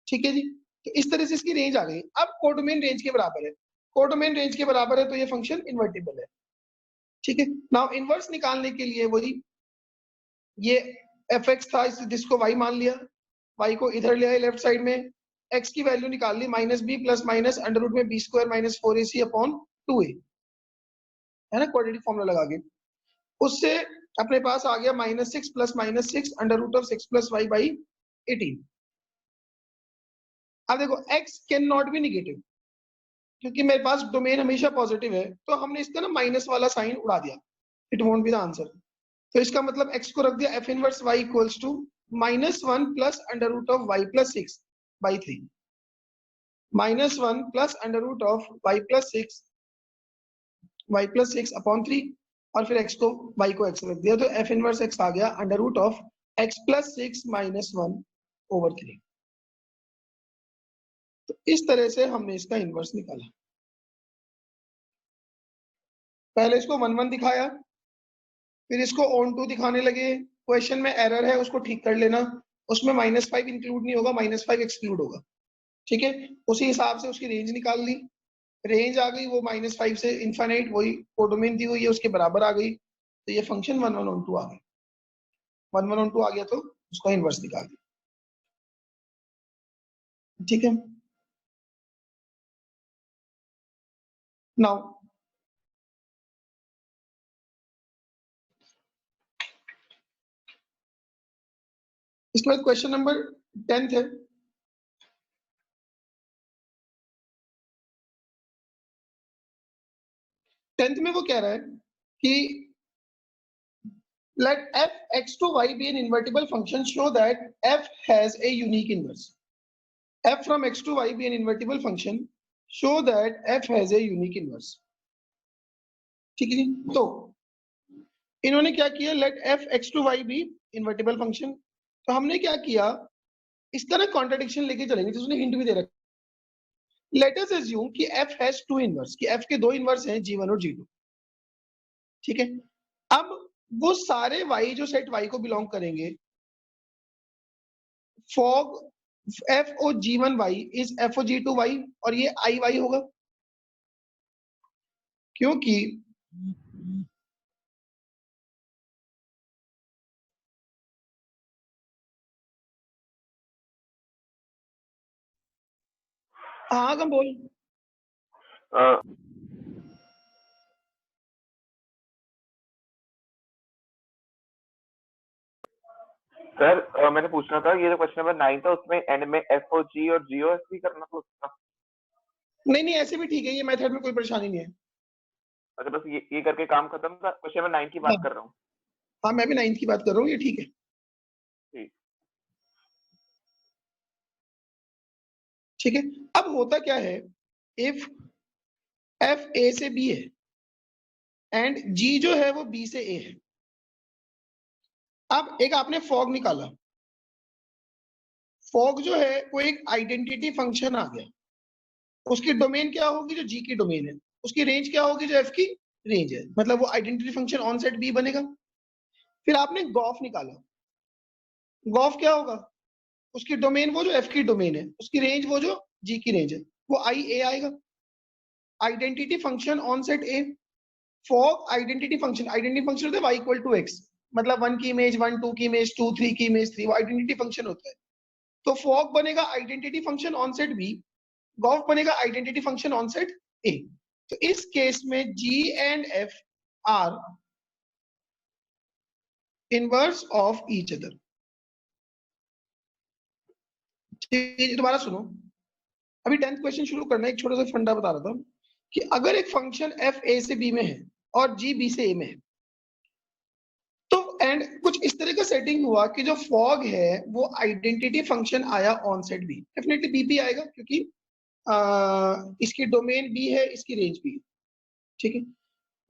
[SPEAKER 1] ठीक है जी। तो इस तरह से इसकी रेंज आ गई। अब कोडोमेन रेंज के बराबर है, कोडोमेन रेंज के बराबर है, तो ये फंक्शन इन्वर्टिबल है, ठीक है। नाउ इनवर्स निकालने के लिए वही, ये fx था, जिसको y मान लिया, y को इधर ले आए लेफ्ट साइड में, x की वैल्यू निकाल ली, -b + अंडर रूट में b² - 4ac/2a, है ना, क्वाड्रेटिक फॉर्मूला लगा के, उससे अपने पास आ गया -6 + -6 √6 + y/18। अब देखो x can not be negative, क्योंकि मेरे पास डोमेन हमेशा पॉजिटिव है, तो हमने इसका ना माइनस वाला साइन उड़ा दिया, it won't be the answer. तो इसका मतलब x को रख दिया f inverse y equals to -1 plus under root of y plus 6 by 3, -1 plus under root of y plus 6 upon 3, और फिर x को x रख दिया, तो f इनवर्स x आ गया under root of x plus 6 -1 over 3। तो इस तरह से हमने इसका इनवर्स निकाला। पहले इसको 1 1 दिखाया, फिर इसको ऑन टू दिखाने लगे। क्वेश्चन में एरर है, उसको ठीक कर लेना, उसमें -5 इंक्लूड नहीं होगा, -5 एक्सक्लूड होगा, ठीक है। उसी हिसाब से उसकी रेंज निकाल ली, रेंज आ गई वो -5 से इनफाइनाइट, वही कोडोमेन दी हुई है उसके बराबर आ गई, तो ये फंक्शन 1 1 ऑन टू आ गया। 1 1 ऑन टू आ गया तो उसका इनवर्स निकाल दिया, ठीक है। नाउ इसके बाद क्वेश्चन नंबर 10 है। टेंथ में वो कह रहा है कि let f x to y be an invertible function, show that f has a unique inverse. f from x to y be an invertible function, show that f has a unique inverse. ठीक है जी। तो इन्होंने क्या किया, let f x to y be invertible function। तो हमने क्या किया, इसका ना कॉन्ट्रडिक्शन लेके चलेंगे, तो उसने हिंट भी दे रखा। लेट अस अज्यूम कि f has टू इनवर्स, कि f के दो इनवर्स हैं g1 और g2, ठीक है। अब वो सारे y जो सेट y को बिलोंग करेंगे, fog f o g1y is f o g2y, और ये i y होगा, क्योंकि हाँ कम बोल।
[SPEAKER 5] सर मैंने पूछना था, ये जो क्वेश्चन नंबर 9 था उसमें एंड में एफ ओ जी और जी ओ एफ भी करना था उसका।
[SPEAKER 1] नहीं ऐसे भी ठीक है, ये मेथड में कोई परेशानी नहीं है।
[SPEAKER 5] अच्छा बस ये करके काम खत्म था, क्वेश्चन नंबर 9 की बात कर रहा हूँ।
[SPEAKER 1] हाँ मैं भी 9th की बात कर रहा हूँ, ये ठीक है। ठीक है। अब होता क्या है, इफ f a से b है एंड g जो है वो b से a है। अब एक आपने फॉग निकाला, फॉग जो है वो एक आइडेंटिटी फंक्शन आ गया, उसकी डोमेन क्या होगी, जो g की डोमेन है, उसकी रेंज क्या होगी, जो f की रेंज है, मतलब वो identity function on set b बनेगा। फिर आपने गॉफ निकाला, गॉफ क्या होगा, उसकी डोमेन वो जो f की डोमेन है, उसकी रेंज वो जो g की रेंज है, वो i a आएगा। Identity function on set a, f o g identity function होता है y इक्वल टू x, मतलब 1 की इमेज 1, 2 की इमेज 2, 3 की इमेज 3, वो आइडेंटिटी फंक्शन होता है। तो फॉग बनेगा identity function on set b, gof बनेगा identity function on set a। तो इस केस में g and f are inverse of each other. दोबारा सुनो, अभी 10th क्वेश्चन शुरू करना है, एक छोटा सा फंडा बता रहा था कि अगर एक फंक्शन f a से b में है और g b से a में है, तो एंड कुछ इस तरह का सेटिंग हुआ कि जो फॉग है वो आइडेंटिटी फंक्शन आया on set b, definitely b भी आएगा क्योंकि इसकी डोमेन b है, इसकी रेंज b है, ठीक है।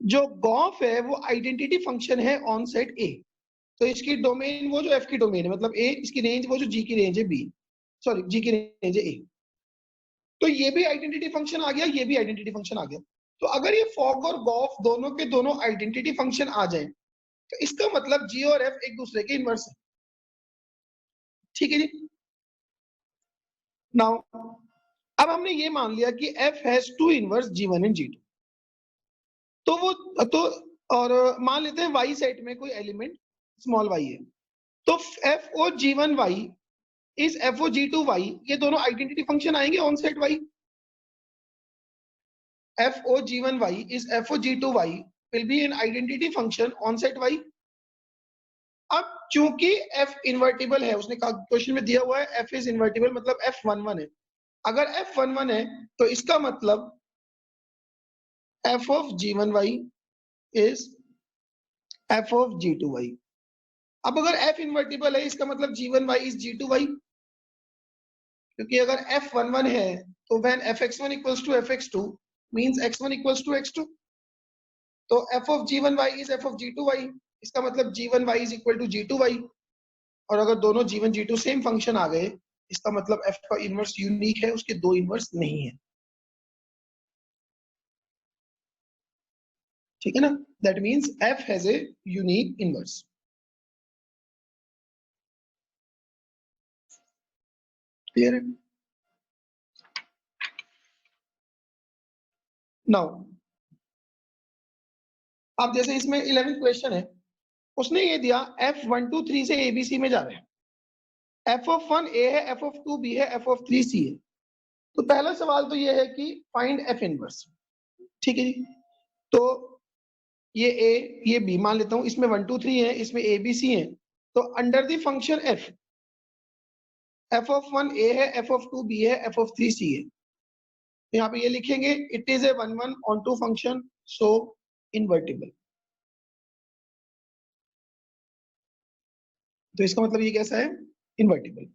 [SPEAKER 1] जो गॉफ है वो आइडेंटिटी फंक्शन है ऑन सेट a, तो इसकी डोमेन वो जो f की डोमेन है मतलब a, इसकी रेंज वो जो g की रेंज है b, सॉरी g की रेंज है a। तो ये भी आइडेंटिटी फंक्शन आ गया, ये भी आइडेंटिटी फंक्शन आ गया। तो अगर ये फॉग और गॉफ दोनों के दोनों आइडेंटिटी फंक्शन आ जाएं, तो इसका मतलब g और f एक दूसरे के इनवर्स है, ठीक है जी। नाउ अब हमने ये मान लिया कि f has two inverse g1 and g2, तो वो तो और मान लेते हैं y सेट में कोई एलिमेंट स्मॉल y है, तो f o g1y is f o g2y, ये दोनों आइडेंटिटी फंक्शन आएंगे on set y। f o g1y is f o g2y will be an identity function on set y। अब चूंकि f invertible है, उसने कहा क्वेश्चन में दिया हुआ है f इज इन्वर्टिबल, मतलब f11 है। अगर f11 है तो इसका मतलब f of g1y is f of g2y। अब अगर f इन्वर्टिबल है इसका मतलब g1y is g2y, क्योंकि अगर f11 है तो when fx1 equals to fx2 means x1 equals to x2, तो f of g1y is f of g2y, इसका मतलब g1y is equal to g2y। और अगर दोनों g1 g2 सेम फंक्शन आ गए इसका मतलब f का इनवर्स यूनिक है, उसके दो इनवर्स नहीं है। ठीक है ना, that means f has a unique inverse. Clear है? नाउ अब जैसे इसमें 11th क्वेश्चन है, उसने ये दिया f1 2 3 से abc में जा रहे हैं, f of 1 a है, f of 2 b है, f of 3 c है। तो पहला सवाल तो ये है कि फाइंड f इनवर्स। ठीक है जी, तो ये a ये b मान लेता हूं, इसमें 1 2 3 है, इसमें a b c है, तो under the function f of 1 a है, f of 2 b है, f of 3 c है। तो यहाँ पे ये लिखेंगे it is a 1 1 onto function so invertible. तो इसका मतलब ये कैसा है, इन्वर्टिबल।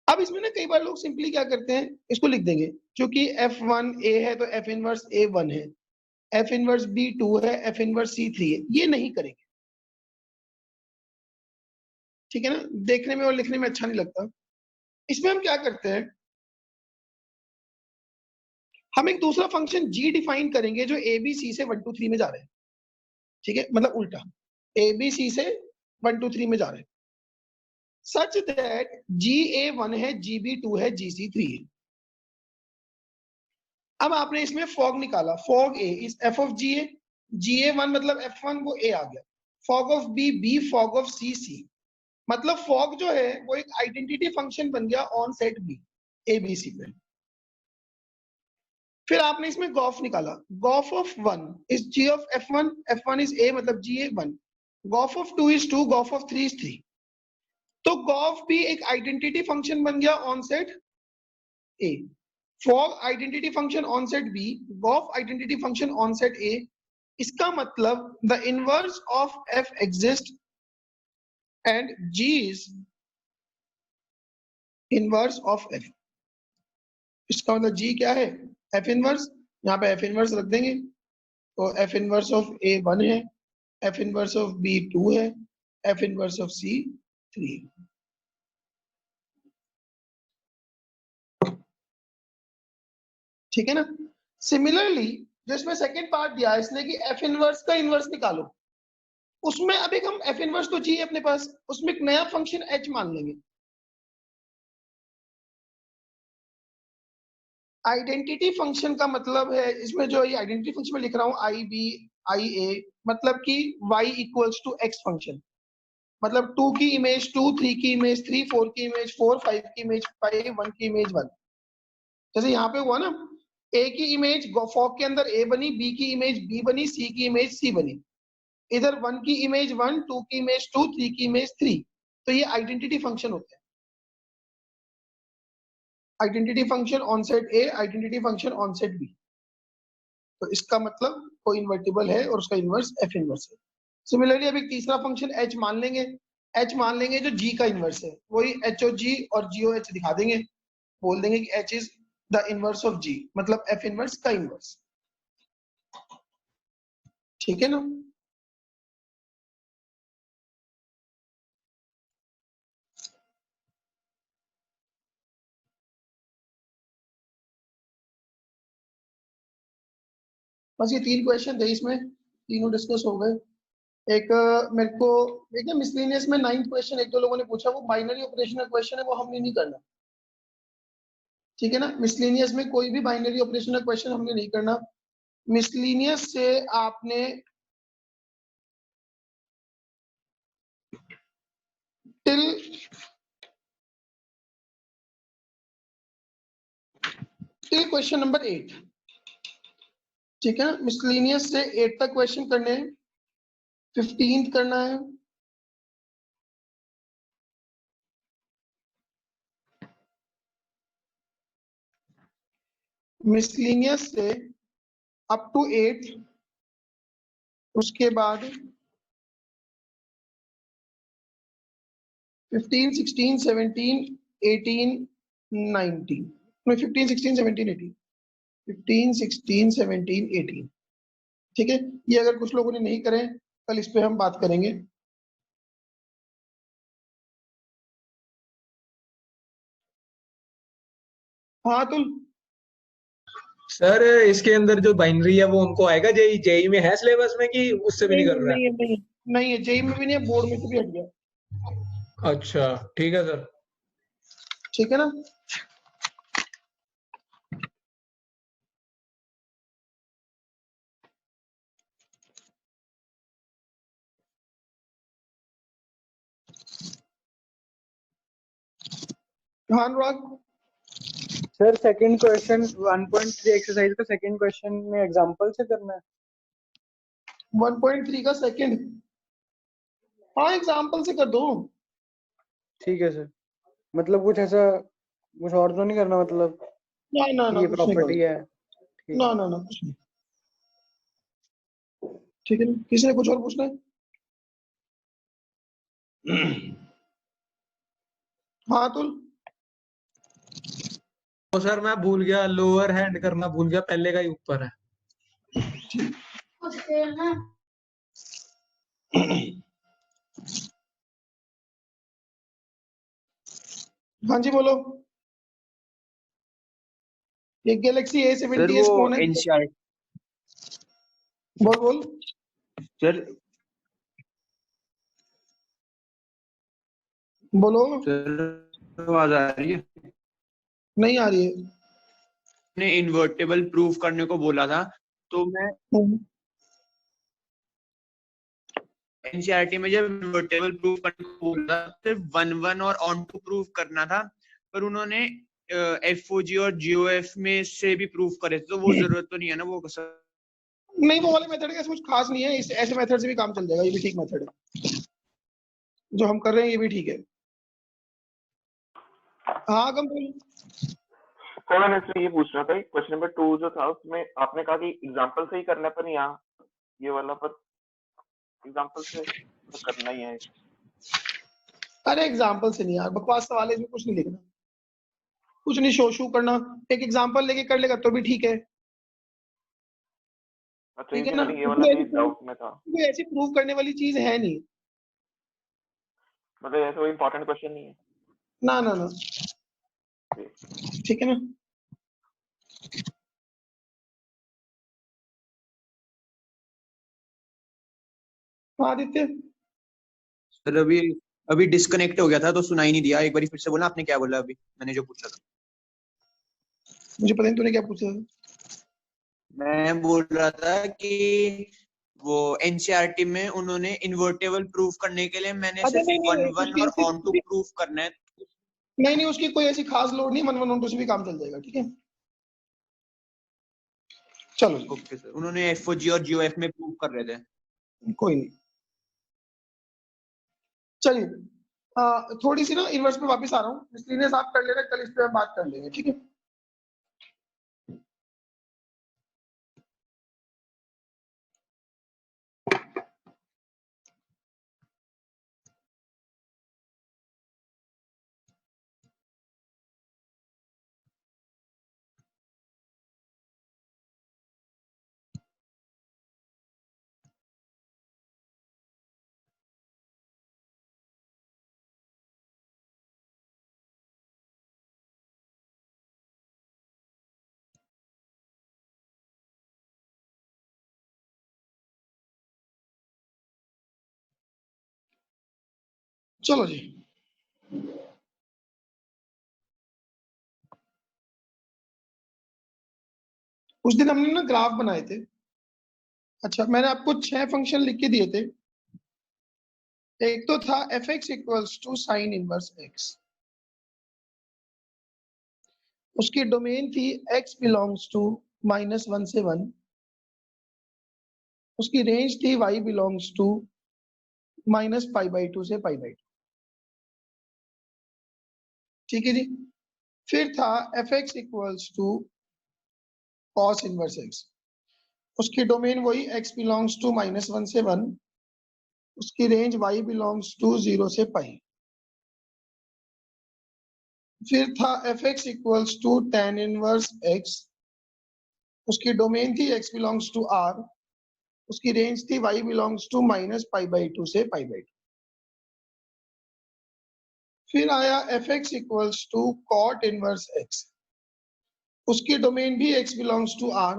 [SPEAKER 1] अब इसमें ना कई बार लोग सिंपली क्या करते हैं, इसको लिख देंगे, क्योंकि f1 a है तो f इनवर्स a 1 है, f इनवर्स b 2 है, f इनवर्स c 3 है। ये नहीं करेंगे, ठीक है ना, देखने में और लिखने में अच्छा नहीं लगता। इसमें हम क्या करते हैं, हम एक दूसरा फंक्शन g डिफाइन करेंगे जो a b c से 1 2 3 में जा रहे हैं। ठीक है, मतलब उल्टा, a b c से 1 2 3 में जा रहे हैं, सच दैट GA1 है, GB2 है, GC3 है। अब आपने इसमें फॉग निकाला, fog A is f of GA, GA1 मतलब f1 वो A आ गया, fog of B B, fog of C C, मतलब फॉग जो है वो एक आइडेंटिटी फंक्शन बन गया ऑन सेट B ABC पे। फिर आपने इसमें गॉफ निकाला, g o f of 1 is G of f1, f1 is A मतलब GA1, g o f of 2 is 2, g o f of 3 is 3। तो गॉफ भी एक आइडेंटिटी फंक्शन बन गया on set A, f o g identity function on set B, g o f identity function on set A। इसका मतलब the inverse of f exist and G is inverse of f। इसका मतलब G क्या है, f इनवर्स, यहाँ पे f इनवर्स रख देंगे, तो f इनवर्स ऑफ A 1 है, f इनवर्स ऑफ B 2 है, f इनवर्स ऑफ C 3 है। ठीक है ना। सिमिलरली जो इसमें सेकंड पार्ट दिया है इसने कि f इनवर्स का इनवर्स निकालो, उसमें अब एक हम f इनवर्स तो चाहिए अपने पास, उसमें एक नया फंक्शन h मान लेंगे। आइडेंटिटी फंक्शन का मतलब है, इसमें जो ये आइडेंटिटी फंक्शन में लिख रहा हूं आई बी आई ए, मतलब कि y equals to x function, मतलब 2 की इमेज 2, 3 की इमेज 3, 4 की इमेज 4, 5 की इमेज 5, 1 की इमेज 1। जैसे यहाँ पे हुआ ना, a की इमेज फॉग के अंदर a बनी, b की इमेज b बनी, c की इमेज c बनी, इधर 1 की इमेज 1, 2 की इमेज 2, 3 की इमेज 3। तो ये आइडेंटिटी फंक्शन होते हैं, identity function on set A, identity function on set B। तो इसका मतलब कोई इन्वर्टिबल है और उसका इनवर्स f इनवर्स है। सिमिलरली अब एक तीसरा फंक्शन h मान लेंगे, h मान लेंगे जो g का इनवर्स है, वही h o g और g o h दिखा देंगे, बोल देंगे कि h is the inverse of g, मतलब f इनवर्स का इनवर्स। ठीक है ना। बस ये 3 क्वेश्चन थे, इसमें तीनों डिस्कस हो गए। एक मेरे को एक ना मिसलेनियस में 9th क्वेश्चन एक दो लोगों ने पूछा, वो बाइनरी ऑपरेशन का क्वेश्चन है, वो हमने नहीं करना। ठीक है ना, मिसलेनियस में कोई भी बाइनरी ऑपरेशन का क्वेश्चन हमने नहीं करना। मिसलेनियस से आपने टिल क्वेश्चन नंबर 8, ठीक है, मिसलेनियस से 8 तक क्वेश्चन करने हैं, 15th करना है, मिसलेनियस से अप टू 8, उसके बाद 15, 16, 17, 18, 19, 15, 16, 17, 18, 15, 16, 17, 18। ठीक है, ये अगर कुछ लोगों ने नहीं करे, कल इस पे हम बात करेंगे। हाँ तुल,
[SPEAKER 3] सर इसके अंदर जो बाइनरी है वो उनको आएगा, जेई जेई में है सिलेबस में कि उससे भी नहीं कर रहा है?
[SPEAKER 1] नहीं है, जेई में भी नहीं है, बोर्ड में से भी हट गया।
[SPEAKER 3] अच्छा ठीक है सर।
[SPEAKER 1] ठीक है ना। हाँ अनुराग,
[SPEAKER 4] सर सेकंड क्वेश्चन 1.3 एक्सरसाइज का सेकंड क्वेश्चन में एग्जांपल से करना है।
[SPEAKER 1] 1.3 का सेकंड, हाँ एग्जाम्पल से कर दो।
[SPEAKER 4] ठीक है सर, मतलब कुछ ऐसा कुछ और तो नहीं करना, मतलब
[SPEAKER 1] ना ना ना,
[SPEAKER 4] ये
[SPEAKER 1] कुछ नहीं
[SPEAKER 4] प्रॉपर्टी
[SPEAKER 1] करना।
[SPEAKER 4] है? ठीक
[SPEAKER 1] ना
[SPEAKER 4] है।
[SPEAKER 1] ना ना, कुछ नहीं। ठीक है ना, किसी ने कुछ और पूछना है? हाँ तुल,
[SPEAKER 3] तो सर मैं भूल गया, लोअर हैंड करना भूल गया, पहले का ही ऊपर है।
[SPEAKER 1] हाँ जी बोलो। ये गैलेक्सी
[SPEAKER 8] सर वो
[SPEAKER 1] A70s कौन है?
[SPEAKER 8] एनसीआर
[SPEAKER 1] बोल बोल।
[SPEAKER 8] सर
[SPEAKER 1] बोलो।
[SPEAKER 8] सर आवाज आ रही है?
[SPEAKER 1] नहीं आ रही है।
[SPEAKER 8] ने इन्वर्टेबल प्रूफ करने को बोला था, तो मैं एनसीईआरटी में जब इन्वर्टेबल प्रूफ करने को बोला था, सिर्फ 1 और ऑन टू प्रूफ करना था, पर उन्होंने एफओजी और जीओएफ में से भी प्रूफ करे थे, तो वो जरूरत तो नहीं है ना वो सर?
[SPEAKER 1] नहीं, वो वाले मेथड का कुछ खास नहीं है, इस ऐसे मेथड से भी काम चल जाएगा, ये भी ठीक मेथड है जो हम कर रहे हैं, ये भी ठीक है। हाँ कम बोल।
[SPEAKER 5] सर मैंने इसमें ये पूछना था, क्वेश्चन नंबर 2 जो था उसमें आपने कहा कि एग्जांपल से ही करना है, पर यहाँ ये वाला पर एग्जांपल से तो करना ही है।
[SPEAKER 1] अरे एग्जाम्पल से नहीं यार, बकवास सवाल है, इसमें कुछ नहीं लिखना, कुछ नहीं शो शू करना, एक एग्जाम्पल लेके कर लेगा तो भी ठीक है।
[SPEAKER 5] अच्छा
[SPEAKER 1] ठीक है
[SPEAKER 5] ये
[SPEAKER 1] ना,
[SPEAKER 5] खाली ये वाला भी डाउट में था,
[SPEAKER 1] कोई ऐसी प्रूव करने वाली चीज है नहीं।
[SPEAKER 5] मतलब ऐसा कोई इंपॉर्टेंट क्वेश्चन नहीं है।
[SPEAKER 1] ना ना ना, ठीक है ना। हाँ आदित्य,
[SPEAKER 8] सर अभी डिस्कनेक्ट हो गया था तो सुनाई नहीं दिया, एक बार फिर से बोलना आपने क्या बोला अभी, मैंने जो पूछा था।
[SPEAKER 1] मुझे पता नहीं तूने क्या पूछा था।
[SPEAKER 8] मैं बोल रहा था कि वो एनसीईआरटी में उन्होंने इन्वर्टेबल प्रूफ करने के लिए मैंने
[SPEAKER 1] अच्छा
[SPEAKER 8] सिर्फ
[SPEAKER 1] नहीं नहीं,
[SPEAKER 8] 1
[SPEAKER 1] उसकी
[SPEAKER 8] और ऑन टू प्रूफ करना है।
[SPEAKER 1] नहीं, उसकी कोई ऐसी खास लोड नहीं, 1 से भी काम चल जाएगा। ठीक है चलो।
[SPEAKER 8] ओके सर, उन्होंने एफओजी और जीओएफ में प्रूफ कर रहे थे।
[SPEAKER 1] कोई नहीं, चलिए थोड़ी सी ना इन्वर्स पे वापस आ रहा हूँ, स्क्रीन आप कर लेना, कल इस पे हम बात कर लेंगे। ठीक है चलो जी। उस दिन हमने ना ग्राफ बनाए थे। अच्छा, मैंने आपको 6 फंक्शन लिख के दिए थे। एक तो था f x equals to sine inverse x, उसकी डोमेन थी x बिलोंग्स टू -1 से 1, उसकी रेंज थी y बिलोंग्स टू -π/2 से π/2। ठीक है जी। फिर था f x equals to cos inverse x, उसकी डोमेन वही x बिलोंग्स टू -1 से 1, उसकी रेंज y बिलोंग्स टू 0 से पाई। फिर था fx equals to tan inverse x, उसकी डोमेन थी x बिलोंग्स टू r, उसकी रेंज थी y बिलोंग्स टू -π/2 से π/2। फिर आया fx equals to cot inverse x, उसकी डोमेन भी x बिलोंग्स टू r,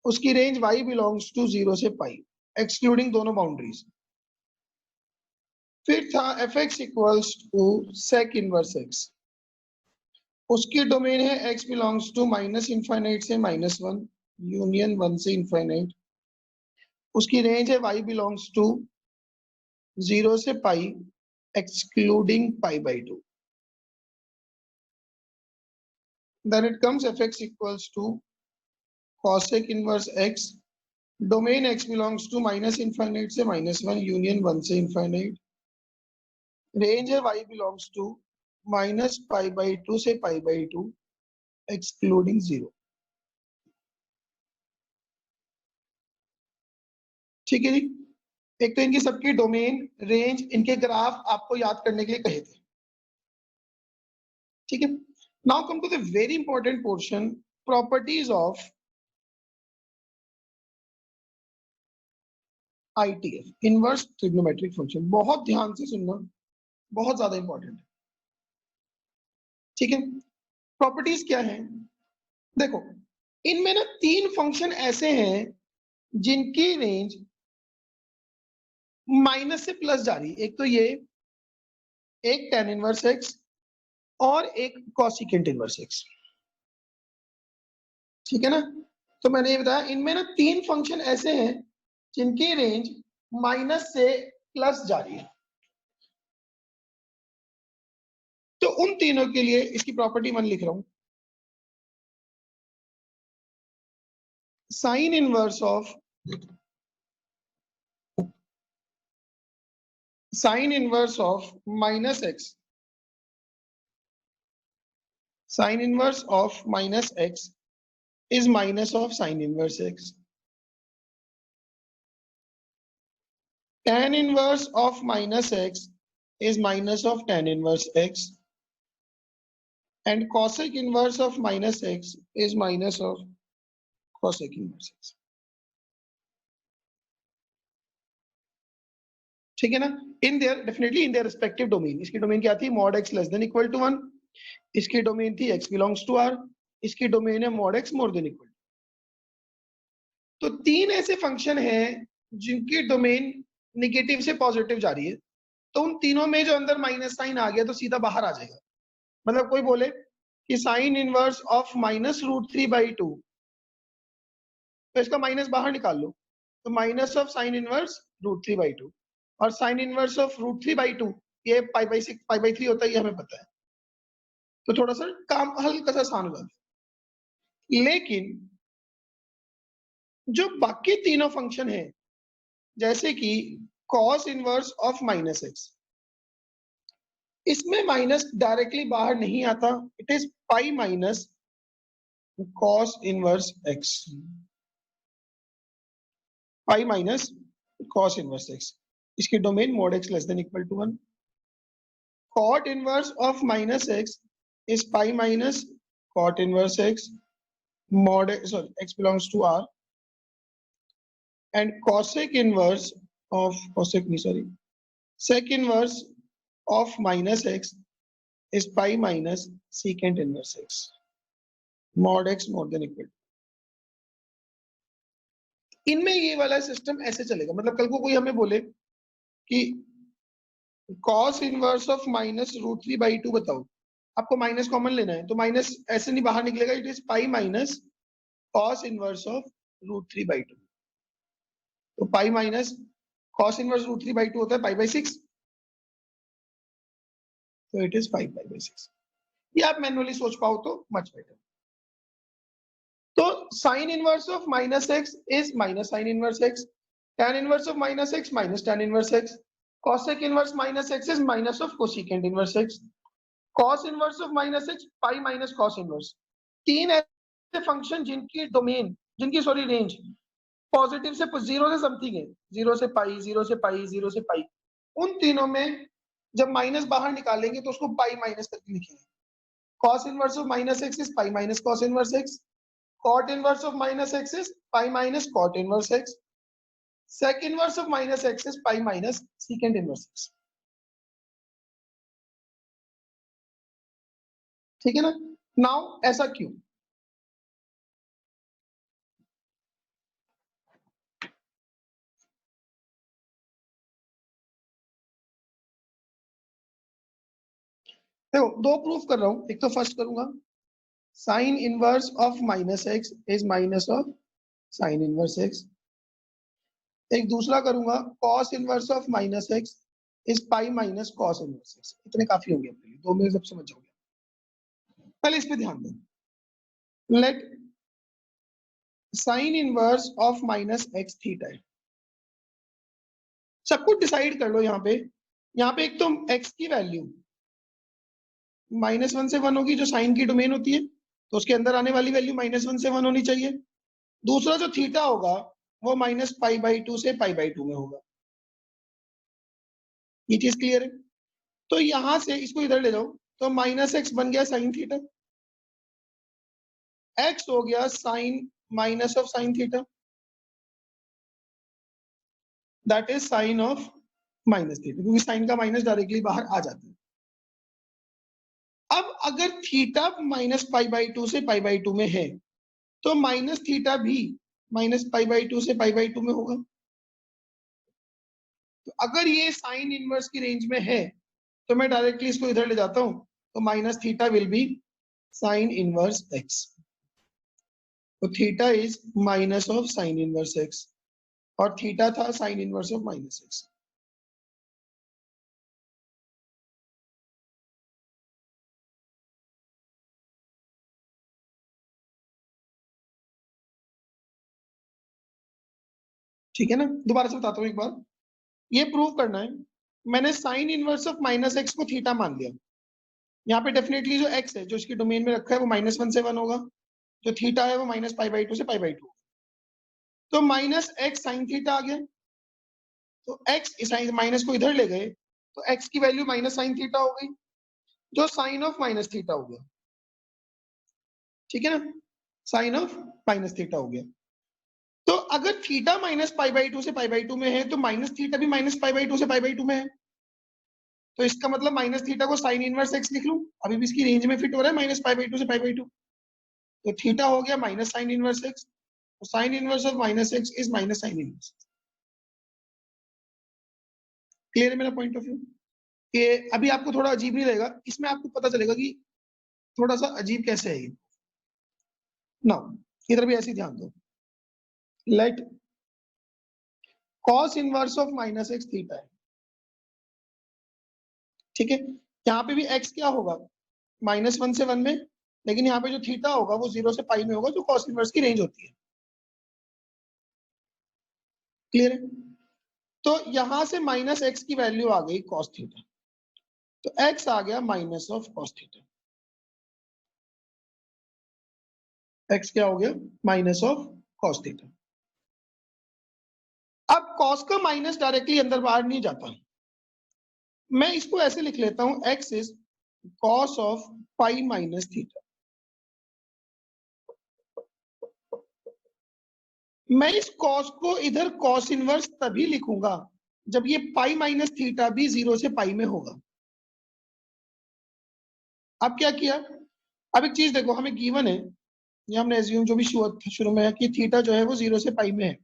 [SPEAKER 1] उसकी रेंज y बिलोंग्स टू 0 से पाई, एक्सक्लूडिंग दोनों बाउंड्रीज। फिर था fx equals to sec inverse x, उसकी डोमेन है x बिलोंग्स टू -∞ से -1 यूनियन 1 से इनफाइनाइट, उसकी रेंज है y बिलोंग्स टू 0 से pi, excluding π/2। Then it comes fx equals to cosec inverse x, domain x belongs to -∞ से -1 union 1 से infinite, range है y बिलोंग्स टू -π/2 से π/2, एक्सक्लूडिंग 0। ठीक है जी। एक तो इनकी सबकी डोमेन, रेंज, इनके ग्राफ आपको याद करने के लिए कहे थे। ठीक है। Now come to the very important portion, properties of ITF, inverse trigonometric function. बहुत ध्यान से सुनना, बहुत ज्यादा इंपॉर्टेंट है। ठीक है। प्रॉपर्टीज क्या है? देखो, इनमें ना 3 फंक्शन ऐसे हैं जिनकी रेंज माइनस से प्लस जा रही है। एक तो ये, एक tan इनवर्स x और एक कोसिकेंट इनवर्स x। ठीक है ना। तो मैंने ये बताया, इनमें ना 3 फंक्शन ऐसे हैं जिनकी रेंज माइनस से प्लस जा रही है। तो उन तीनों के लिए इसकी प्रॉपर्टी 1 लिख रहा हूं। Sign inverse of -x, sign inverse of -x is minus of sin inverse x. Tan inverse of -x is minus of tan inverse x, and cosec inverse of -x is minus of cosec inverse x. ठीक है ना। In their, definitely in their respective domain. इसकी domain क्या थी? mod x less than equal to 1, इसकी domain थी x belongs to r, इसकी domain है mod x more than equal to। तो 3 ऐसे फंक्शन हैं जिनकी डोमेन नेगेटिव से पॉजिटिव जा रही है। तो उन तीनों में जो अंदर माइनस साइन आ गया तो सीधा बाहर आ जाएगा। मतलब कोई बोले कि साइन इनवर्स ऑफ -√3/2, तो इसका माइनस बाहर निकाल लो, तो माइनस ऑफ साइन इनवर्स √3/2, और साइन इनवर्स ऑफ √3/2 ये π/6 π/3 होता है, ये हमें पता है। तो थोड़ा सा काम हल्का सा आसान हो जाता है। लेकिन जो बाकी तीनों फंक्शन हैं, जैसे कि cos इनवर्स ऑफ -x, इसमें माइनस डायरेक्टली बाहर नहीं आता, it is pi minus cos inverse x, pi minus cos inverse x, इसकी domain mod x less than equal to 1। cot inverse of -x is pi minus cot inverse x, mod x belongs to r, and cosec inverse of sec inverse of -x is pi minus secant inverse x, mod x more than equal to। इनमें ये वाला system ऐसे चलेगा। मतलब कल को कोई हमें बोले कि cos इनवर्स ऑफ -√3/2 बताओ, आपको माइनस कॉमन लेना है, तो माइनस ऐसे नहीं बाहर निकलेगा, it is pi minus cos inverse of √3/2। तो पाई माइनस cos इनवर्स √3/2 होता है π/6, तो इट इज 5π/6। ये आप मैन्युअली सोच पाओ तो मच बेटर। तो sign inverse of -x is minus sign inverse x, tan inverse of -x minus tan inverse x, cosec inverse -x is minus of cosecant inverse x, cos inverse of -x pi minus cos inverse. 3 ऐसे function जिनकी domain जिनकी sorry range positive से 0 से something है, 0 से पाई, 0 से पाई, 0 से पाई, उन तीनों में जब माइनस बाहर निकालेंगे तो उसको पाई माइनस करके लिखेंगे। cos inverse of minus x is pi minus cos inverse x, cot inverse of minus x is pi minus cot inverse x, sec inverse of minus x is pi minus secant inverse x. ठीक है ना? Now ऐसा क्यों? देखो दो proof कर रहा हूं, एक तो फर्स्ट करूंगा sign inverse of minus x is minus of sine inverse x, एक दूसरा करूंगा cos inverse of minus x is pi minus cos inverse x. इतने काफी होंगे अपने लिए, दो में सब समझ जाओगे। पहले इस पे ध्यान दें, late sign inverse of minus x theta है। सब कुछ डिसाइड कर लो यहाँ पे एक तो x की वैल्यू -1 से 1 होगी, जो साइन की डोमेन होती है, तो उसके अंदर आने वाली वैल्यू -1 से 1 होनी चाहिए। दूसरा जो थीटा होगा वो -π/2 से π/2 में होगा। ये चीज क्लियर है? तो यहां से इसको इधर ले जाओ, तो -x बन गया साइन थीटा, x हो गया sine minus of sine theta, that is sine of minus theta, क्योंकि साइन का माइनस डायरेक्टली बाहर आ जाता है। अब अगर थीटा -π/2 से π/2 में है तो माइनस थीटा भी -π/2 से π/2 में होगा। तो अगर ये साइन इनवर्स की रेंज में है तो मैं डायरेक्टली इसको इधर ले जाता हूं, तो minus theta will be sine inverse x. तो theta is minus of sine inverse x, और थीटा था sine inverse of minus x. ठीक है ना? दोबारा से बताता हूं एक बार, ये प्रूव करना है। मैंने sign inverse of minus x को थीटा मान लिया। यहाँ पे डेफिनेटली जो एक्स है जो इसकी डोमेन में रखा है वो -1 से 1 होगा, जो थीटा है वो -π/2 से π/2। तो माइनस एक्स साइन थीटा आ गया, तो एक्स इस माइनस को इधर ले गए तो एक्स की वैल्यू माइनस साइन थीटा हो गई, जो साइन ऑफ माइनस थीटा हो गया। ठीक है ना? साइन ऑफ माइनस थीटा हो गया। तो अगर थीटा -π/2 से π/2 में है तो माइनस थीटा भी -π/2 से π/2 में है। तो इसका मतलब माइनस थीटा को साइन इनवर्स एक्स लिख लूं, अभी भी इसकी रेंज में फिट हो रहा है -π/2 से π/2। तो थीटा हो गया माइनस साइन इनवर्स एक्स, तो sign inverse of minus x is minus sine inverse. Clear है मेरा पॉइंट ऑफ व्यू? कि अभी आपको थोड़ा अजीब नहीं लगेगा, इसमें आपको पता चलेगा कि थोड़ा सा अजीब कैसे है ये। नाउ इधर भी ऐसे ध्यान दो, let cos inverse of minus x theta है। ठीक है? यहाँ पे भी x क्या होगा, -1 से 1 में, लेकिन यहाँ पे जो थीटा होगा वो 0 से पाई में होगा, जो cos इनवर्स की रेंज होती है। क्लियर है? तो यहां से माइनस एक्स की वैल्यू आ गई cos थीटा, तो x आ गया minus of cos theta. x क्या हो गया, माइनस ऑफ cos थीटा। अब cos का माइनस डायरेक्टली अंदर बाहर नहीं जाता, मैं इसको ऐसे लिख लेता हूं, x is cos of pi minus theta. मैं इस cos को इधर cos इनवर्स तभी लिखूंगा जब ये पाई माइनस थीटा भी 0 से पाई में होगा। अब क्या किया, अब एक चीज देखो, हमें गिवन है, ये हमने एज्यूम जो भी शुरू में है कि थीटा जो है वो 0 से पाई में है,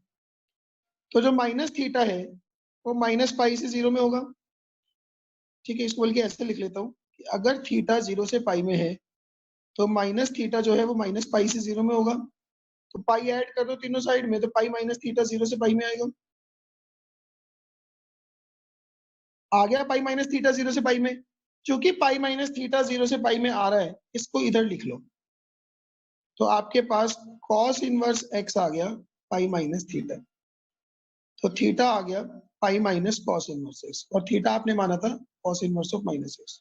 [SPEAKER 1] तो जो माइनस थीटा है वो माइनस पाई से 0 में होगा। ठीक है, इसको बोल के ऐसे लिख लेता हूँ कि अगर थीटा 0 से पाई में है तो माइनस थीटा जो है वो माइनस पाई से 0 में होगा। तो पाई ऐड कर दो तीनों साइड में, तो पाई माइनस थीटा 0 से पाई में आएगा। आ गया पाई माइनस थीटा 0 से पाई में। चूंकि पाई माइनस थीटा 0 से पाई में आ रहा है, इसको इधर लिख लो, तो आपके पास cos इनवर्स x आ गया पाई माइनस थीटा, तो थीटा आ गया पाई माइनस cos इनवर्स x, और थीटा आपने माना था cos inverse of minus x।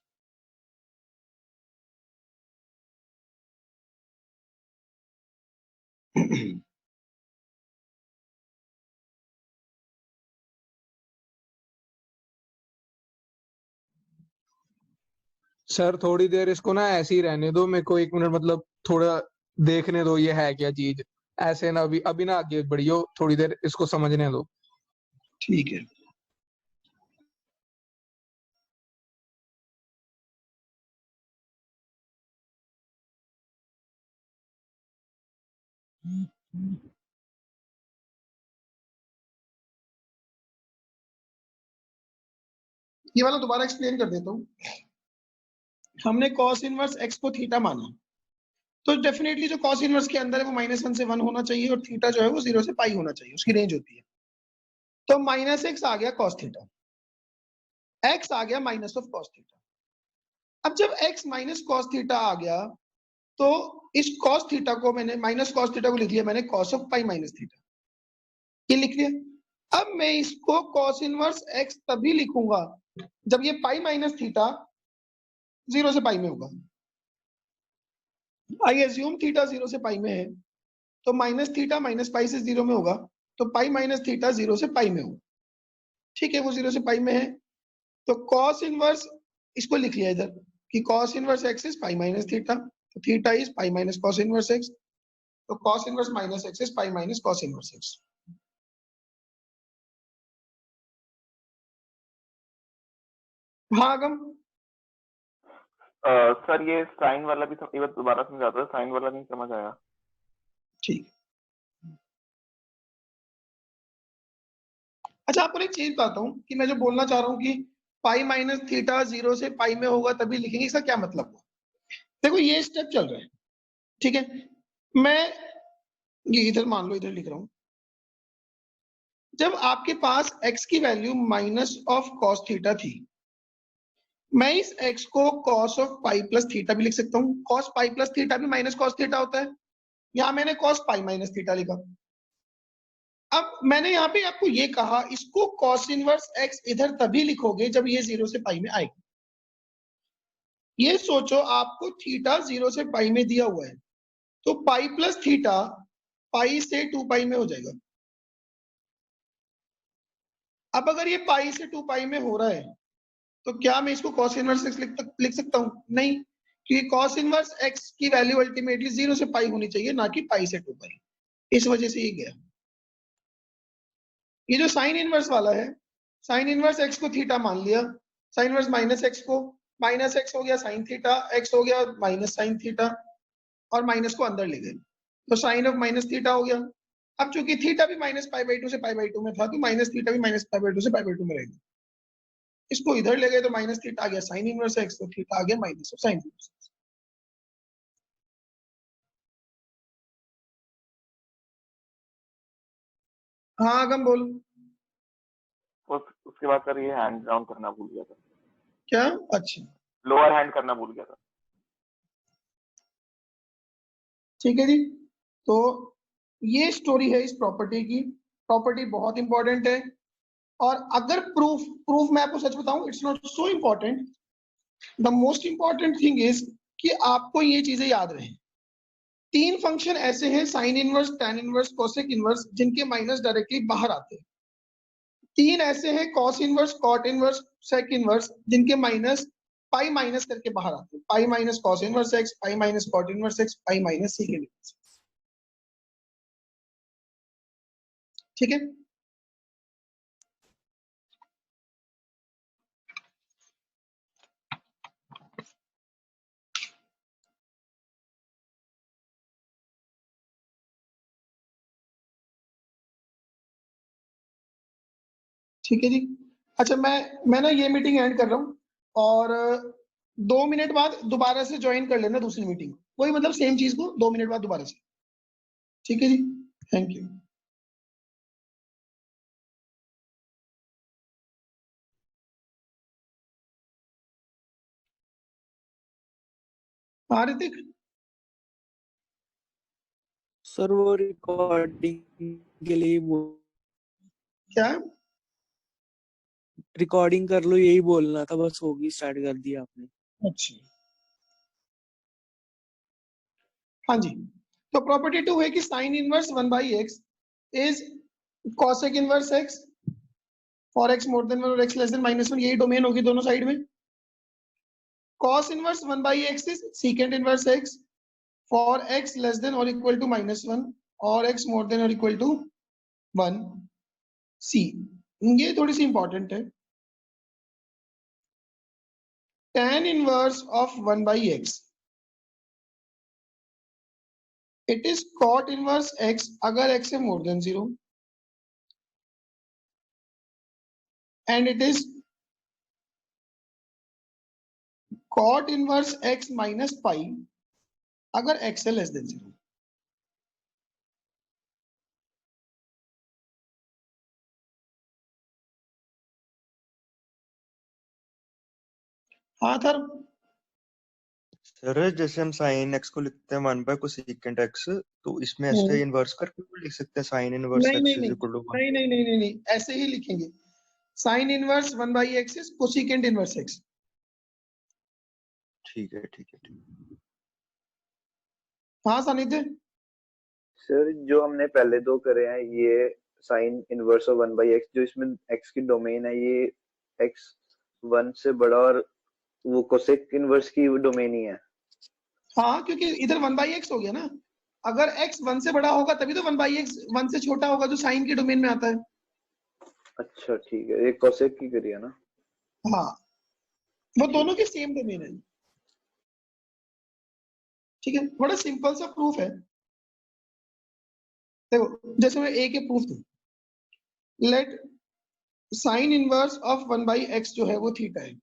[SPEAKER 3] Sir थोड़ी देर इसको ना ऐसे ही रहने दो, मेरे को 1 मिनट मतलब थोड़ा देखने दो ये है क्या चीज। ऐसे ना अभी ना आगे बढ़ियो, थोड़ी देर इसको समझने दो।
[SPEAKER 1] ठीक है। ये वाला दोबारा एक्सप्लेन कर देता हूँ। हमने cos इनवर्स x को थीटा माना, तो डेफिनेटली जो cos इनवर्स के अंदर है वो -1 से 1 होना चाहिए, और थीटा जो है वो 0 से पाई होना चाहिए, उसकी रेंज होती है। तो -x आ गया cos थीटा, x आ गया माइनस ऑफ cos थीटा। अब जब x माइनस cos थीटा आ गया, तो इस cos थीटा को मैंने माइनस cos थीटा को लिख लिया मैंने cos of pi minus theta, ये लिख लिया। अब मैं इसको cos इनवर्स x तभी लिखूंगा जब ये पाई माइनस थीटा 0 से पाई में होगा। आई एज्यूम थीटा 0 से पाई में है, तो माइनस थीटा माइनस पाई से 0 में होगा, तो पाई माइनस थीटा 0 से पाई में होगा। ठीक है, वो 0 से पाई में है, तो cos इनवर्स इसको लिख लिया इधर कि cos inverse x is pi minus theta, तो theta is pi minus cos inverse x, तो cos inverse minus x is pi minus cos inverse x। हाँ अगम।
[SPEAKER 5] सर ये साइन वाला भी एक बार दोबारा समझा दो, साइन वाला नहीं समझ आया।
[SPEAKER 1] ठीक। अच्छा, आपको एक चीज बताता हूँ कि मैं जो बोलना चाह रहा हूँ कि पाई माइनस थीटा 0 से पाई में होगा तभी लिखेंगे, इसका क्या मतलब हुआ? देखो ये स्टेप चल रहा है, ठीक है, मैं ये इधर मान लो, इधर लिख रहा हूं। जब आपके पास x की value minus of cos theta थी, मैं इस x को cos of pi plus theta भी लिख सकता हूँ। cos पाई प्लस थीटा भी माइनस cos थीटा होता है, यहां मैंने cos पाई माइनस थीटा लिखा। अब मैंने यहाँ पे आपको ये कहा इसको cos इनवर्स x इधर तभी लिखोगे जब ये 0 से पाई में आएगा। ये सोचो आपको थीटा 0 से पाई में दिया हुआ है, तो पाई प्लस थीटा पाई से 2 पाई में हो जाएगा। अब अगर ये पाई से 2 पाई में हो रहा है, तो क्या मैं इसको cos इनवर्स x लिख सकता हूं? नहीं, क्योंकि cos इनवर्स x की वैल्यू अल्टीमेटली 0 से पाई होनी चाहिए, ना कि पाई से 2 पाई। इस वजह से ये गया। ये जो साइन इनवर्स वाला है, साइन इनवर्स x को थीटा मान लिया, साइन इनवर्स माइनस x को माइनस x हो गया साइन थीटा, x हो गया माइनस साइन थीटा, और माइनस को अंदर ले गए, तो साइन ऑफ माइनस थीटा हो गया। अब चूंकि थीटा भी माइनस पाई बाई 2 से पाई बाई 2 में था, तो माइनस थीटा भी माइनस पाई बाई 2 से पाई बाई 2 में रहेगा। इसको इधर ले गए तो माइनस थीटा आ गया साइन इनवर्स x, तो थीटा आ गया minus of sine inverse x। हाँ आगम बोल।
[SPEAKER 5] उसके बाद सर ये हैंड डाउन करना भूल गया था।
[SPEAKER 1] क्या? अच्छा,
[SPEAKER 5] लोअर हैंड करना भूल गया था।
[SPEAKER 1] ठीक है जी। तो ये स्टोरी है इस प्रॉपर्टी की। प्रॉपर्टी बहुत इंपॉर्टेंट है, और अगर प्रूफ मैं आपको सच बताऊं, it's not so important. The most important thing is कि आपको ये चीजें याद रहें। 3 फंक्शन ऐसे हैं, sine inverse, tan inverse, cosec inverse, जिनके माइनस डायरेक्टली बाहर आते हैं। 3 ऐसे हैं, cos inverse, cot inverse, sec inverse, जिनके माइनस पाई माइनस करके बाहर आते हैं। Pi minus cos inverse x, pi minus cot inverse x, pi minus sec inverse. ठीक है, ठीक है जी। अच्छा, मैं ना ये मीटिंग एंड कर रहा हूँ, और 2 मिनट बाद दोबारा से ज्वाइन कर लेना दूसरी मीटिंग, वही मतलब सेम चीज को 2 मिनट बाद दोबारा से। ठीक है जी, थैंक यू। हाँ ऋतिक।
[SPEAKER 9] सर वो रिकॉर्डिंग के लिए
[SPEAKER 1] क्या?
[SPEAKER 9] रिकॉर्डिंग कर लो यही बोलना था, बस होगी, स्टार्ट कर दिया आपने।
[SPEAKER 1] अच्छा, हाँ जी। तो प्रॉपर्टी 2 है कि sine inverse 1/x is cosec inverse x for x more than 1 और x लेस देन -1। यही डोमेन होगी दोनों साइड में। cos inverse 1 by x is secant inverse x for x less than or equal to -1 or x more than or equal to 1 c. ये थोड़ी सी important है. tan inverse of 1 by x, it is cot inverse x अगर x is more than 0 and it is cot inverse x minus pi अगर x है less than 0. हाँ sir.
[SPEAKER 10] Sir जैसे हम sine x को लिखते हैं 1 बाय कोसेकेंट एक्स, तो इसमें ऐसे इन्वर्स करके भी लिख सकते हैं साइन इनवर्स
[SPEAKER 1] नहीं
[SPEAKER 10] एक्स
[SPEAKER 1] नहीं
[SPEAKER 10] इज
[SPEAKER 1] नहीं
[SPEAKER 10] इक्वल टू 1.
[SPEAKER 1] नहीं नहीं नहीं नहीं नहीं ऐसे ही लिखेंगे. Sine inverse 1 by x is cosecant inverse x.
[SPEAKER 10] ठीक है ठीक है ठीक.
[SPEAKER 1] हाँ सानिध्य.
[SPEAKER 11] सर जो हमने पहले दो करे हैं ये sine inverse of 1 by x, जो इसमें एक्स की डोमेन है ये एक्स 1 से बड़ा और वो कोसेक इनवर्स की डोमेन ही है.
[SPEAKER 1] हाँ क्योंकि इधर 1 बाई एक्स हो गया ना. अगर x 1 से बड़ा होगा तभी तो 1 बाई एक्स 1 से छोटा होगा जो साइन के डोमेन में आता है.
[SPEAKER 11] अच्छा ठीक है, एक कोसेक की करिए ना.
[SPEAKER 1] हाँ वो दोनों की सेम डोमेन है. ठीक है, बड़ा सिंपल सा प्रूफ है. देखो जैसे मैं a के प्रूफ दूं, late sign inverse of 1 by x जो है वो थीटा है.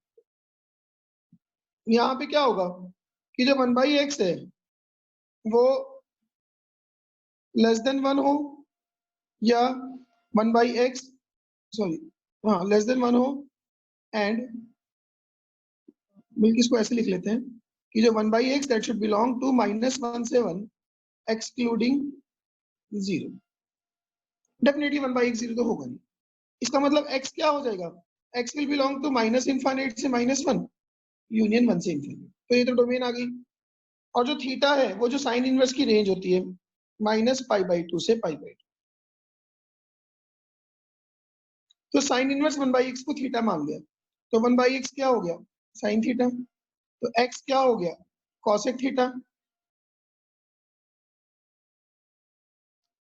[SPEAKER 1] यहाँ पे क्या होगा कि जो 1 बाई एक्स है वो लेस देन 1 हो या 1 बाई एक्स सॉरी हाँ लेस देन 1 हो एंड बल्कि इसको ऐसे लिख लेते हैं कि जो 1 by x that should belong to -1 से 1 एक्सक्लूडिंग 0. डेफिनेटली 1 बाई एक्स 0 तो होगा नहीं. इसका मतलब x क्या हो जाएगा, x विल बिलोंग टू -∞ से -1 यूनियन 1 से इंफिनिटी. तो ये तो डोमेन आ गई. और जो थीटा है वो जो साइन इनवर्स की रेंज होती है -π/2 से π/2. तो साइन इनवर्स 1 बाई एक्स को थीटा मान लिया, तो 1 बाई एक्स क्या हो गया साइन थीटा, तो x क्या हो गया कॉसेक थीटा.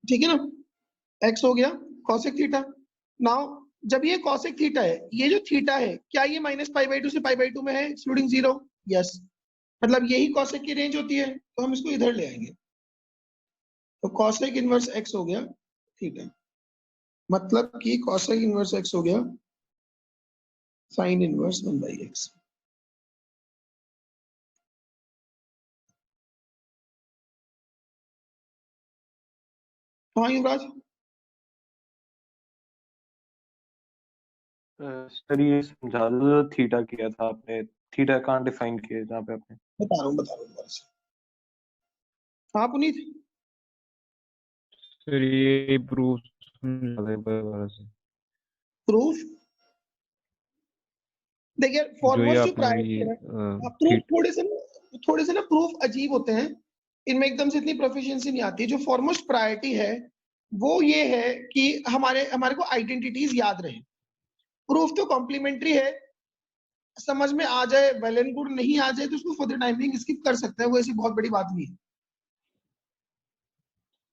[SPEAKER 1] ठीक है ना, x हो गया कॉसेक थीटा. नाउ जब ये कॉसेक थीटा है, ये जो थीटा है क्या ये -π/2 से π/2 में है एक्सक्लूडिंग 0? यस. मतलब यही कॉसेक की रेंज होती है, तो हम इसको इधर ले आएंगे. तो कॉसेक इनवर्स x हो गया थीटा, मतलब कि कॉसेक इनवर्स x हो गया साइन इनवर्स 1 बाई एक्स. हाँ युवराज.
[SPEAKER 2] सर ये समझा दो थीटा किया था आपने, थीटा कहाँ डिफाइन किया जहाँ पे आपने.
[SPEAKER 1] बता रहा हूँ दोबारा से. हाँ पुनीत.
[SPEAKER 12] सर ये प्रूफ समझा दे दोबारा से.
[SPEAKER 1] प्रूफ देखिए फॉरमोस्ट जो प्रायोरिटी है प्रूफ थोड़े से ना प्रूफ अजीब होते हैं, इनमें एकदम से इतनी प्रोफिशिएंसी नहीं आती. जो फॉरमोस्ट प्रायोरिटी है वो ये है कि हमारे को आइडेंटिटीज याद रहे. प्रूफ तो कॉम्प्लीमेंट्री है, समझ में आ जाए वेल एंड गुड, नहीं आ जाए तो उसको for the time being skip कर सकते हैं, वो ऐसी बहुत बड़ी बात नहीं है.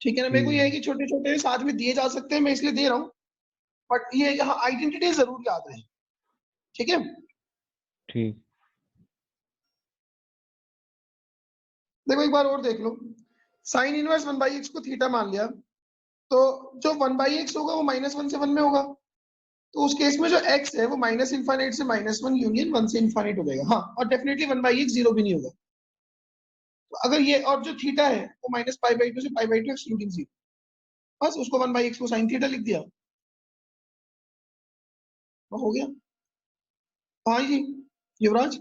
[SPEAKER 1] ठीक है ना, मेरे को ये है कि छोटे छोटे साथ में दिए जा सकते हैं, मैं इसलिए दे रहा हूँ, बट ये यहाँ आइडेंटिटी जरूर याद रहे. ठीक है
[SPEAKER 12] ठीक.
[SPEAKER 1] देखो एक बार और देख लो, साइन इनवर्स 1 बाई एक्स को थीटा मान लिया, तो जो 1 बाई एक्स होगा वो -1 से 1 में होगा. तो उस केस में जो x है वो -∞ से -1 यूनियन 1 से इंफिनिट हो जाएगा. हाँ, और डेफिनेटली 1 बाई एक्स 0 भी नहीं होगा. तो अगर ये और जो थीटा है वो -π/2 से π/2 एक्सक्लूडिंग 0, बस उसको 1 बाई एक्स को साइन थीटा लिख दिया, वो हो गया. हाँ जी युवराज.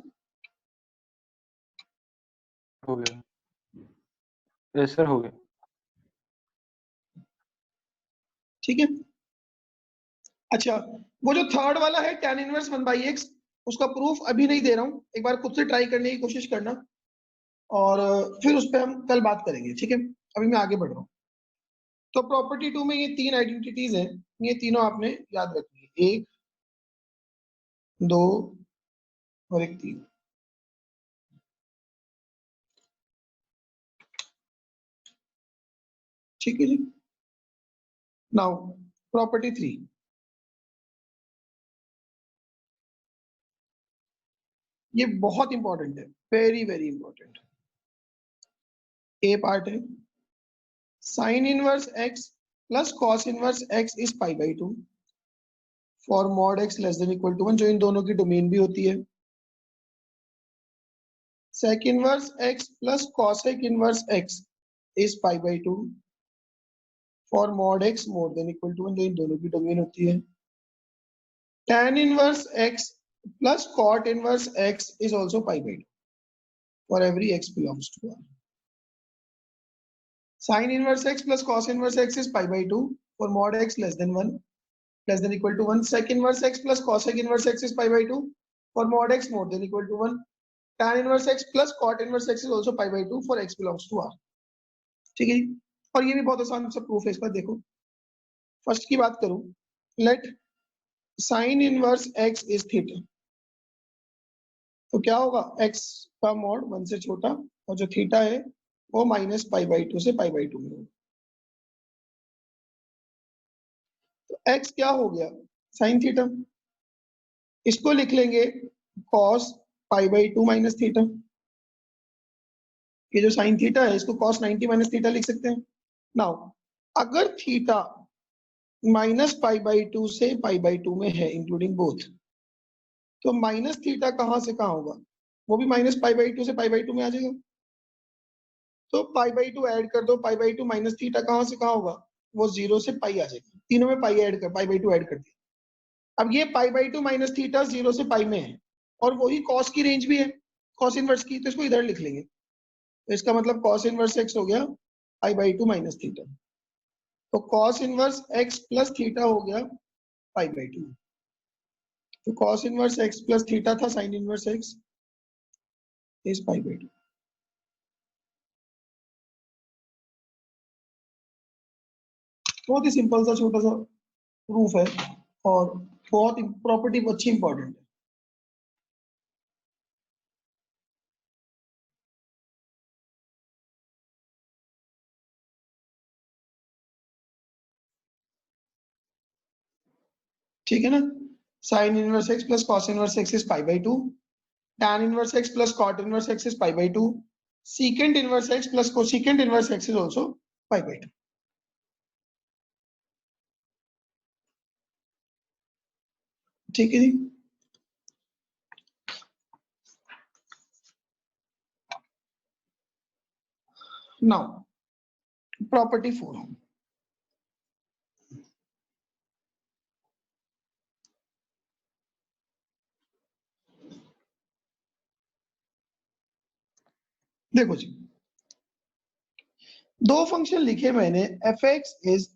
[SPEAKER 2] हो गया. यस सर हो गया.
[SPEAKER 1] ठीक है. अच्छा वो जो थर्ड वाला है tan इनवर्स 1 बाई एक्स, उसका प्रूफ अभी नहीं दे रहा हूँ, एक बार खुद से ट्राई करने की कोशिश करना और फिर उस पर हम कल बात करेंगे. ठीक है, अभी मैं आगे बढ़ रहा हूँ. तो प्रॉपर्टी 2 में ये 3 आइडेंटिटीज हैं, ये तीनों आपने याद रखनी है, 1 2 और 1 3. ठीक है जी। नाउ प्रॉपर्टी 3, ये बहुत इंपॉर्टेंट है, very very important. A part है sine inverse x plus cos inverse x is pi by 2 for mod x less than equal to 1, जो इन दोनों की डोमेन भी होती है। Sec inverse x plus cosec inverse x is pi by 2 for mod x more than equal to 1, जो इन दोनों की डोमेन होती है। tan inverse x plus cot inverse x is also pi by 2 for every x belongs to R. Sin inverse x plus cos inverse x is pi by 2 for mod x less than 1 less than equal to 1. Sec inverse x plus cosec inverse x is pi by 2 for mod x more than equal to 1. Tan inverse x plus cot inverse x is also pi by 2 for x belongs to R. ठीक है जी। और ये भी बहुत आसान सा proof है इसका। देखो फर्स्ट की बात करूं, let sin inverse x is theta, तो क्या होगा x का मॉड 1 से छोटा और जो थीटा है वो माइनस पाई बाई 2 से पाई बाई 2 में होगा। तो x क्या हो गया, साइन थीटा, इसको लिख लेंगे cos pi by 2 minus theta. ये जो साइन थीटा है इसको cos 90 माइनस थीटा लिख सकते हैं। नाउ अगर थीटा माइनस पाई बाई 2 से पाई बाई 2 में है इंक्लूडिंग बोथ, तो माइनस थीटा कहां से कहां होगा, वो भी माइनस पाई बाई 2 से पाई बाई 2 में आ जाएगा। तो पाई बाई 2 ऐड कर दो, पाई बाई 2 माइनस थीटा कहां से कहां होगा, वो 0 से पाई आ जाएगा। तीनों में पाई ऐड कर, पाई बाई 2 ऐड कर दिया। अब ये पाई बाई 2 माइनस थीटा 0 से पाई में है और वही कॉस की रेंज भी है, कॉस इनवर्स की, तो इसको इधर लिख लेंगे। तो इसका मतलब कॉस इनवर्स एक्स हो गया पाई बाई 2 माइनस थीटा, तो cos inverse x plus theta हो गया पाई बाई 2। तो cos inverse x plus theta था sine inverse x is pi by 2। बहुत ही सिंपल सा छोटा सा प्रूफ है और बहुत प्रॉपर्टी अच्छी इंपॉर्टेंट है। ठीक है ना, sine inverse x plus cos inverse x is pi by 2, tan inverse x plus cot inverse x is pi by 2, secant inverse x plus cosecant inverse x is also pi by 2। ठीक है जी। Now property 4, देखो जी, दो function लिखे मैंने, F x is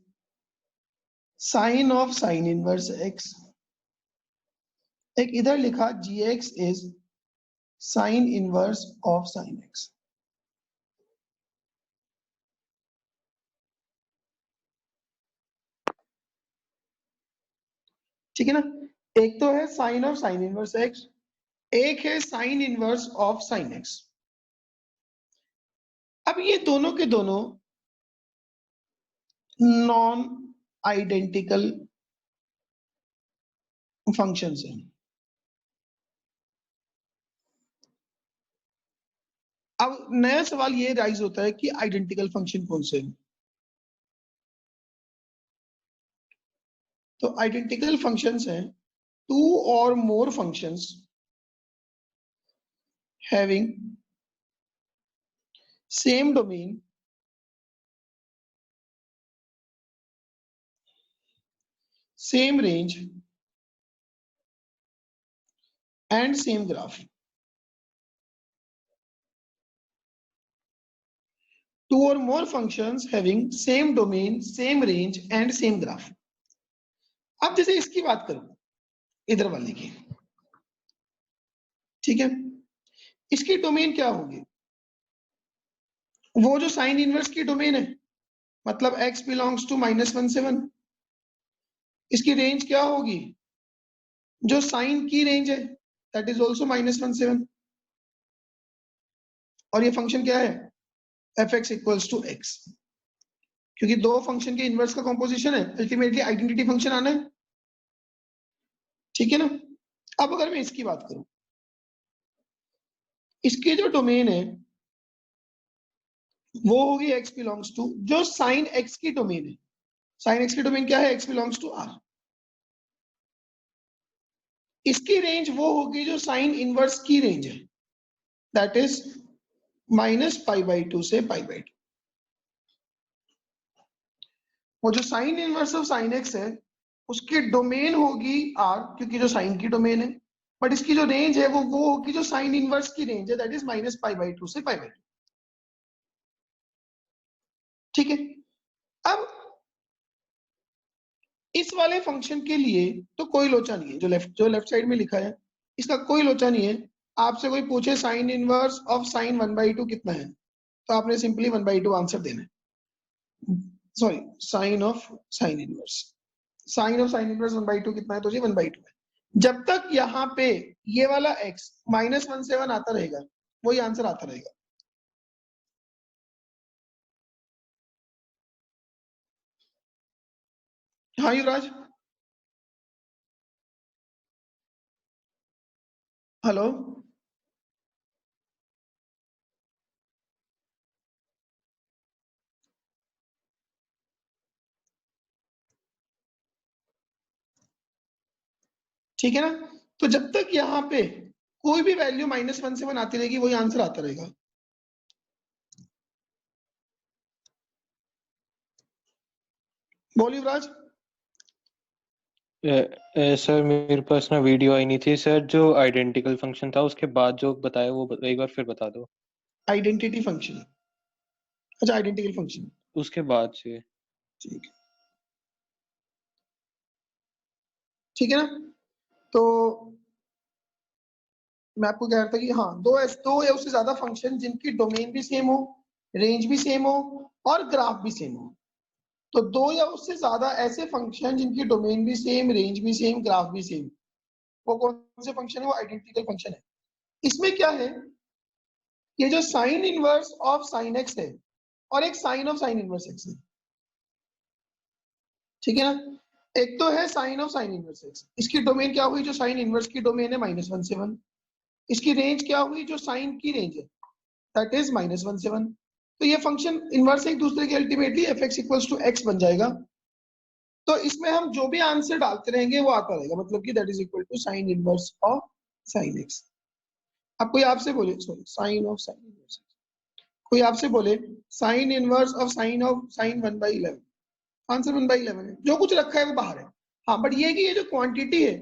[SPEAKER 1] sine of sine inverse x, एक इधर लिखा G x is sine inverse of sine x. ठीक है ना, एक तो है sine of sine inverse x, एक है sine inverse of sine x. अब ये दोनों के दोनों नॉन आइडेंटिकल फंक्शंस हैं। अब नया सवाल ये राइज होता है कि आइडेंटिकल फंक्शन कौन से हैं। तो आइडेंटिकल फंक्शंस हैं टू और more functions having same domain, same range and same graph. Two or more functions having same domain, same range and same graph. अब जैसे इसकी बात करूं, इधर वाले की, ठीक है, इसकी डोमेन क्या होगी, वो जो साइन इनवर्स की डोमेन है, मतलब x बिलोंग्स टू -1 से 1, इसकी रेंज क्या होगी, जो साइन की रेंज है दैट इज ऑल्सो -1 से 1, और ये फंक्शन क्या है, f(x = x). क्योंकि दो फंक्शन के इनवर्स का कॉम्पोजिशन है, अल्टीमेटली आइडेंटिटी फंक्शन आना है, ठीक है ना। अब अगर मैं इसकी बात करूं, इसके जो डोमेन है वो होगी x बिलोंग्स टू, जो साइन x की डोमेन है, साइन x की डोमेन क्या है, x बिलोंग्स टू r। इसकी रेंज वो होगी जो साइन इनवर्स की रेंज है, दैट इज -π/2 से π/2। वो जो sine inverse of sine x है उसकी डोमेन होगी r, क्योंकि जो साइन की डोमेन है, बट इसकी जो रेंज है वो होगी जो साइन इनवर्स की रेंज है, दैट इज -π/2 से π/2, ठीक है। अब इस वाले फंक्शन के लिए तो कोई लोचा नहीं है, जो लेफ्ट साइड में लिखा है इसका कोई लोचा नहीं है। आपसे कोई पूछे साइन इनवर्स ऑफ साइन 1/2 कितना है, तो आपने सिंपली 1/2 आंसर देना है। Sorry, sine of sine inverse 1/2 कितना है, तो जी 1/2 है। जब तक यहाँ पे ये वाला x -17 आता रहेगा वही आंसर आता रहेगा। हाँ युवराज, हेलो, ठीक है ना। तो जब तक यहाँ पे कोई भी वैल्यू -17 आती रहेगी वही आंसर आता रहेगा। बोल युवराज।
[SPEAKER 2] सर मेरे पास ना वीडियो आई नहीं थी सर, जो आइडेंटिकल फंक्शन था उसके बाद जो बताया वो एक बार फिर बता दो।
[SPEAKER 1] आइडेंटिटी फंक्शन, अच्छा आइडेंटिकल फंक्शन
[SPEAKER 2] उसके बाद से,
[SPEAKER 1] ठीक है, ठीक है ना। तो मैं आपको कह रहा था कि हाँ, दो या उससे ज्यादा फंक्शन जिनकी डोमेन भी सेम हो, रेंज भी सेम हो और ग्राफ भी सेम हो। तो दो या उससे ज्यादा ऐसे फंक्शन जिनकी डोमेन भी सेम, रेंज भी सेम, ग्राफ भी सेम, वो कौन से फंक्शन है, वो आइडेंटिकल फंक्शन है। इसमें क्या है, ये जो sine inverse of sine x है और एक sine of sine inverse x है, ठीक है ना। एक तो है sine of sine inverse x, इसकी डोमेन क्या हुई, जो साइन इनवर्स की डोमेन है -17। इसकी रेंज क्या हुई, जो साइन की रेंज है, दैट इज -17। तो ये फंक्शन इनवर्स एक दूसरे के अल्टीमेटली f(x = x) बन जाएगा। तो इसमें हम जो भी आंसर डालते रहेंगे वो आता रहेगा, मतलब कि that is equal to sine inverse of sine x. अब कोई आपसे बोले, sorry, sine of sine inverse, कोई आपसे बोले sine inverse of sine 1/11, answer 1/11 है। जो कुछ रखा है वो बाहर है, हाँ, बट ये कि ये जो क्वांटिटी है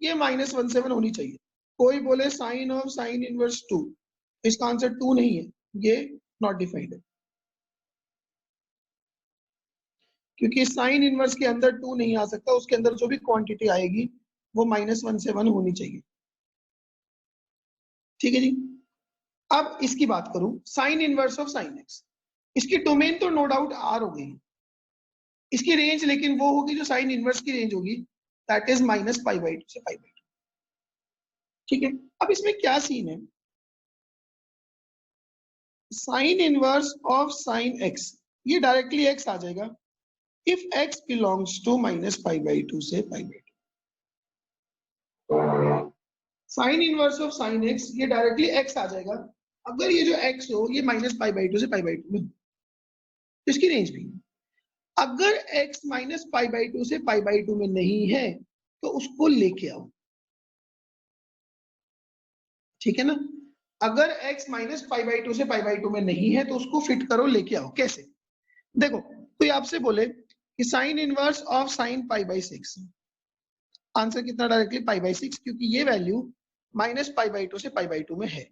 [SPEAKER 1] ये -17 होनी चाहिए। कोई बोले साइन ऑफ साइन इनवर्स 2, इसका आंसर 2 नहीं है, ये नॉट डिफाइंड है, क्योंकि साइन इनवर्स के अंदर 2 नहीं आ सकता, उसके अंदर जो भी क्वांटिटी आएगी वो -17 होनी चाहिए, ठीक है जी। अब इसकी बात करूं, sign inverse of sine x, इसकी डोमेन तो नो डाउट आर हो गई, इसकी रेंज लेकिन वो होगी जो साइन इनवर्स की रेंज होगी, दैट इज -π/2 से π/2, ठीक है। अब इसमें क्या सीन है, sine inverse of sine x ये डायरेक्टली एक्स आ जाएगा इफ x बिलोंग्स टू -π/2 से π/2। Sine inverse of sine x ये डायरेक्टली x आ जाएगा अगर ये जो x हो ये -π/2 से π/2 में, इसकी रेंज भी। अगर x -π/2 से π/2 में नहीं है तो उसको लेके आओ, ठीक है ना। अगर x -π/2 से π/2 में नहीं है तो उसको फिट करो, लेके आओ। कैसे, देखो, कोई आपसे बोले कि sine inverse of sine π/6, answer कितना डायरेक्टली π/6, क्योंकि ये वैल्यू -π/2 से π/2 में है।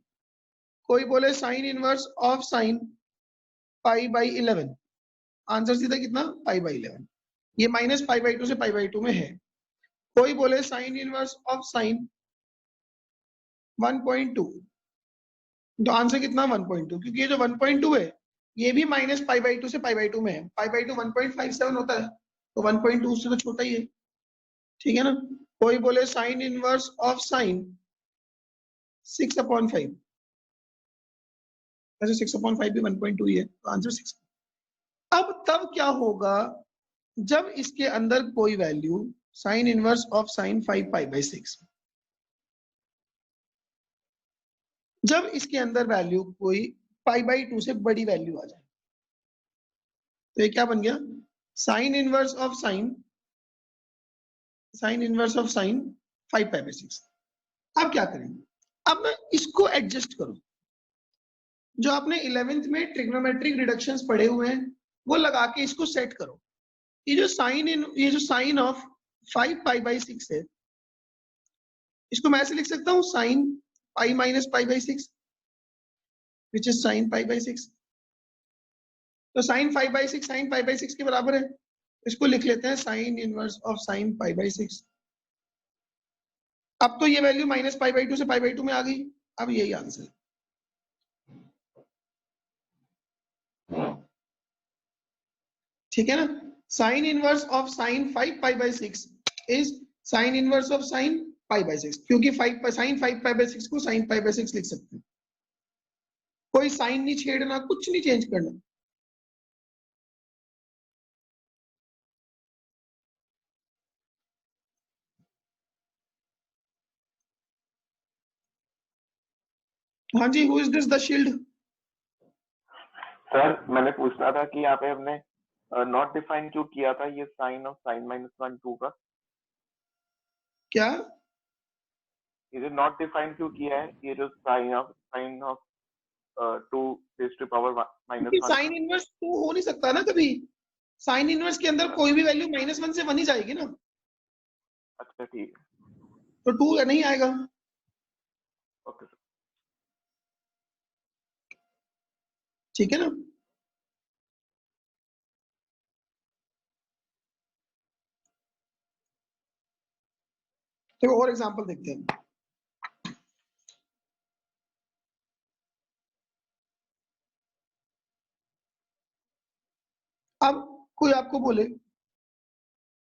[SPEAKER 1] कोई बोले sine inverse of sine π/11, answer सीधा कितना π/11, ये -π/2 से π/2 में है। कोई बोले साइन इनवर्स ऑफ साइन 1.2, तो आंसर कितना 1.2, क्योंकि ये जो 1.2 है ये भी -π/2 से π/2 में है। π/2 1.57 होता है, तो 1.2 उससे तो छोटा ही है, ठीक है ना। कोई बोले साइन इनवर्स ऑफ साइन 6/5, वैसे 6/5 भी 1.2 ही है, तो आंसर 6। अब तब क्या होगा जब इसके अंदर कोई value sine inverse of sine 5π/6, जब इसके अंदर वैल्यू कोई π/2 से बड़ी वैल्यू आ जाए, तो ये क्या बन गया, साइन इनवर्स ऑफ साइन 5π/6। अब क्या करेंगे, अब मैं इसको एडजस्ट करूं, जो आपने 11th में ट्रिग्नोमेट्रिक रिडक्शंस पढ़े हुए हैं वो लगा के इसको सेट करो। ये जो साइन ऑफ 5π/6 है, इसको मैं ऐसे लिख सकता हूं साइन π - π/6 विच इज साइन π/6। तो साइन 5/6 साइन π/6 के बराबर है, इसको लिख लेते हैं साइन इनवर्स ऑफ साइन π/6। अब तो ये वैल्यू -π/2 से π/2 में आ गई। अब यही आंसर, ठीक है ना। Sine inverse of sine 5π/6 is sine inverse of sine π/6, क्योंकि साइन 5π/6 को साइन π/6 लिख सकते हैं। कोई साइन नहीं छेड़ना, कुछ नहीं चेंज करना। हाँ जी, who is this the shield?
[SPEAKER 5] Sir मैंने पूछना था कि यहाँ पे हमने नॉट डिफाइन क्यों किया था ये साइन ऑफ साइन -1 2 का?
[SPEAKER 1] क्या
[SPEAKER 5] ये जो नॉट डिफाइन क्यों किया है, ये जो sine of 2 raise to power -1?
[SPEAKER 1] Sine inverse 2 हो नहीं सकता ना कभी। साइन इनवर्स के अंदर कोई भी वैल्यू -1 से 1 ही जाएगी ना।
[SPEAKER 5] अच्छा ठीक है,
[SPEAKER 1] तो 2 नहीं आएगा।
[SPEAKER 5] Okay sir.
[SPEAKER 1] ठीक है ना। देखो और एग्जांपल देखते हैं। अब कोई आपको बोले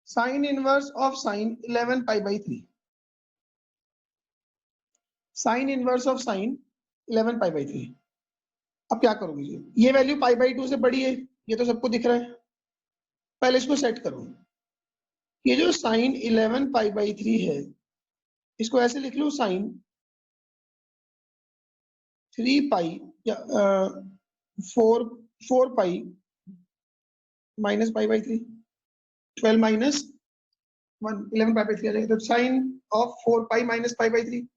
[SPEAKER 1] sine inverse of sine 11π/3, sine inverse of sine 11π/3। अब क्या करोगे जी, ये वैल्यू π/2 से बड़ी है, ये तो सबको दिख रहा है। पहले इसको सेट करो। ये जो साइन 11π/3 है, इसको ऐसे लिख लो साइन 3π या 4π - π/3, 12 - 1 11π/3 आ जाएगा। तो साइन ऑफ 4π - π/3।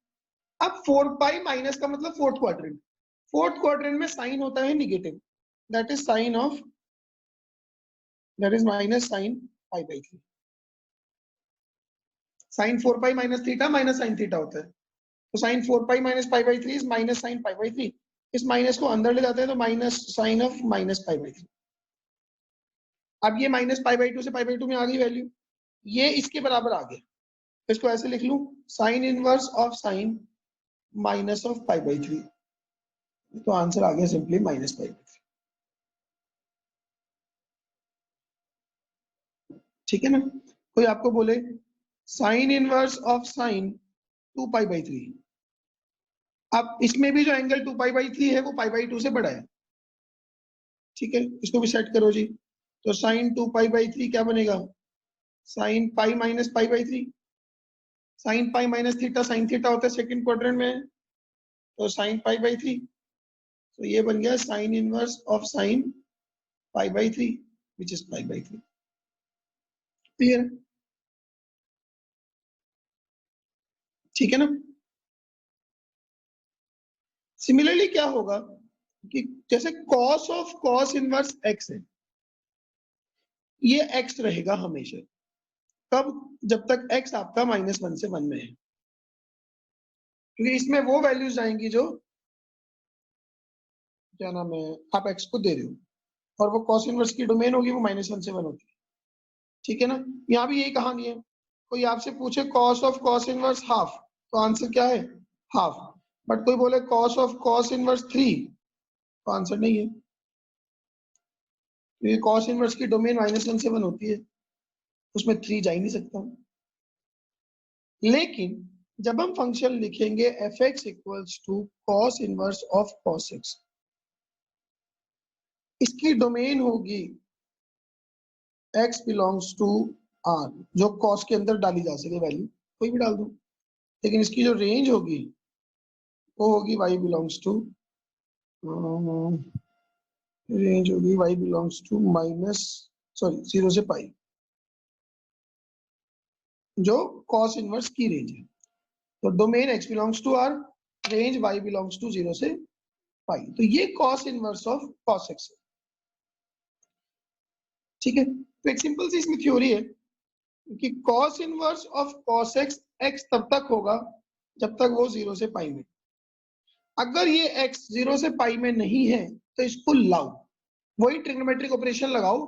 [SPEAKER 1] अब 4π माइनस का मतलब फोर्थ क्वाड्रेंट। फोर्थ क्वाड्रेंट में साइन होता है negative, that is sine of minus sine π/3। Sine 4π - theta minus sine theta होता है। तो साइन 4π - π/3 इज माइनस साइन π/3। इस माइनस को अंदर ले जाते हैं तो माइनस साइन ऑफ -π/3। अब ये -π/2 से π/2 में आ गई वैल्यू, ये इसके बराबर आ गया। इसको ऐसे लिख लूं sine inverse of sine minus of π/3। तो आंसर आ गया सिंपली -π/3। ठीक है ना। कोई आपको बोले साइन इनवर्स ऑफ साइन 2π/3। अब इसमें भी जो एंगल 2π/3 है वो π/2 से बड़ा है। ठीक है, इसको भी सेट करो जी। तो साइन 2π/3 क्या बनेगा, sine π - π/3। Sine π minus theta sine theta होता है सेकंड क्वाड्रेंट में, तो साइन π/3। तो ये बन गया sine inverse of sine π/3 which is π/3। Clear? ठीक है ना। सिमिलरली क्या होगा कि जैसे cos of cos inverse x है, ये x रहेगा हमेशा। कब? जब तक x आपका -1 से 1 में है, क्योंकि इसमें वो वैल्यूज जाएंगी जो क्या नाम है आप x को दे रहे हो, और वो cos इनवर्स की डोमेन होगी वो -1 से 1 होती है। ठीक है ना। यहाँ भी यही कहानी है। कोई आपसे पूछे cos of cos inverse half, तो आंसर क्या है, हाफ। बट कोई बोले cos ऑफ cos इनवर्स 3, तो आंसर नहीं है, क्योंकि cos इनवर्स की डोमेन -1 से 1 होती है, उसमें 3 जा ही नहीं सकता। लेकिन जब हम फंक्शन लिखेंगे f(x) equals to cos inverse of cos x, इसकी डोमेन होगी x बिलोंग्स टू r, जो कॉस के अंदर डाली जा सके वैल्यू कोई भी डाल दो, लेकिन इसकी जो रेंज होगी वो होगी y बिलोंग्स टू, रेंज होगी y बिलोंग्स टू जीरो से पाई, जो कॉस इनवर्स की रेंज है। तो domain x belongs to r, range y belongs to 0 से पाई, तो ये cos inverse of cos x है। ठीक है, तो एक सिंपल सी इसमें थ्योरी है कि cos inverse of cos x, x तब तक होगा जब तक वो 0 से पाई में। अगर ये x 0 से पाई में नहीं है तो इसको लाओ, वही ट्रिग्नोमेट्रिक ऑपरेशन लगाओ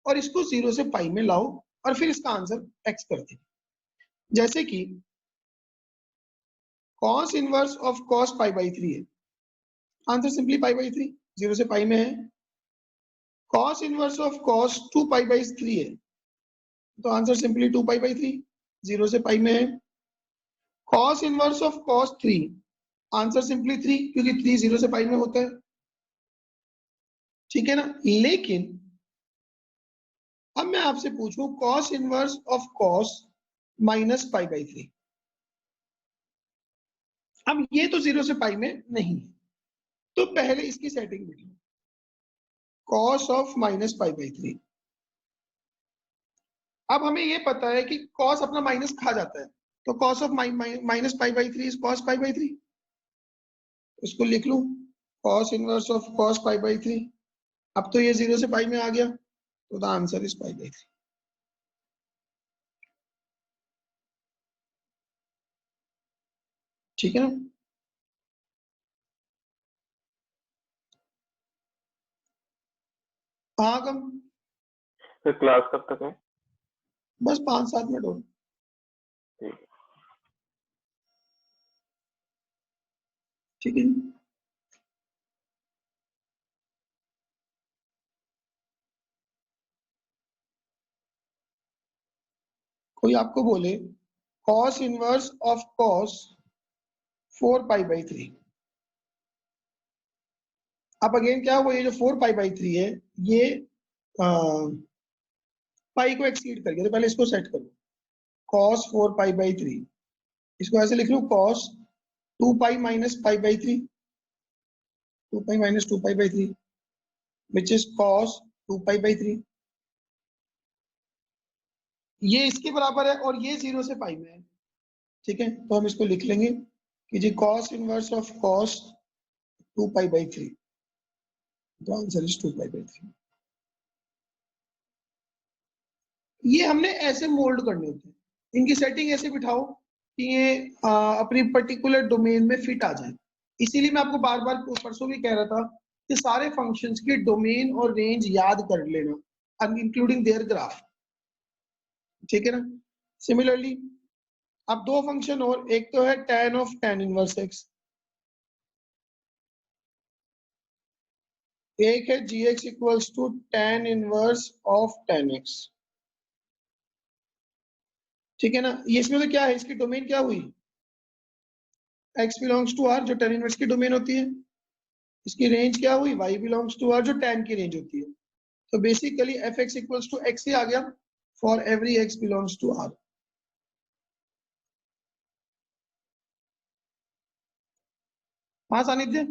[SPEAKER 1] और इसको 0 से पाई में लाओ और फिर इसका आंसर x कर दे। जैसे कि cos inverse of cos pi by 3 है, आंसर सिंपली पाई बाई 3, 0 से पाई में है। cos inverse of cos 2 pi by 3 है, तो आंसर सिंपली 2 पाई बाई 3, 0 से पाई में है। cos inverse of cos 3, answer simply 3, क्योंकि 3 0 से पाई में होता है। ठीक है ना, लेकिन अब मैं आपसे पूछूं cos inverse of cos minus pi by 3, अब ये तो 0 से पाई में नहीं है, तो पहले इसकी सेटिंग लिख लो, cos of minus pi by 3। अब हमें ये पता है कि cos अपना माइनस खा जाता है, तो cos of minus pi by 3 is cos pi by 3, इसको लिख लूं cos inverse of cos pi by 3। अब तो ये 0 से पाई में आ गया, तो the answer is pi by 3। ठीक है ना, हाँ कम,
[SPEAKER 5] फिर क्लास कब तक है?
[SPEAKER 1] बस 5-7 मिनट और। ठीक है, कोई आपको बोले cos inverse of cos 4 pi by 3, अब अगेन क्या हुआ, ये जो 4 पाई बाई 3 है ये पाई को एक्सीड कर गया, तो पहले इसको सेट करो, cos 4 पाई बाई 3, इसको ऐसे लिख लूं cos 2 pi minus pi by 3, 2 pi minus 2 pi by 3 which is cos 2 pi by 3, ये इसके बराबर है और ये 0 से पाई में है। ठीक है, तो हम इसको लिख लेंगे कि जी cos inverse of cos 2 pi by 3, तो आंसर इज 2 पाई बाई 3। ये हमने ऐसे मोल्ड करने होते हैं, इनकी सेटिंग ऐसे बिठाओ कि ये अपनी पर्टिकुलर डोमेन में फिट आ जाए। इसीलिए मैं आपको बार बार परसों भी कह रहा था कि सारे फंक्शंस की डोमेन और रेंज याद कर लेना, इंक्लूडिंग देयर ग्राफ। ठीक है ना, सिमिलरली अब दो फंक्शन और, एक तो है tan of tan inverse x, एक है gx equals to tan inverse of tan x। ठीक है ना, ये इसमें तो क्या है, इसकी डोमेन क्या हुई, x बिलोंग्स टू r, जो tan इनवर्स की डोमेन होती है। इसकी रेंज क्या हुई, y बिलोंग्स टू r, जो tan की रेंज होती है। तो basically fx equals to x ही आ गया for every x belongs to r। हाँ सानिध्य,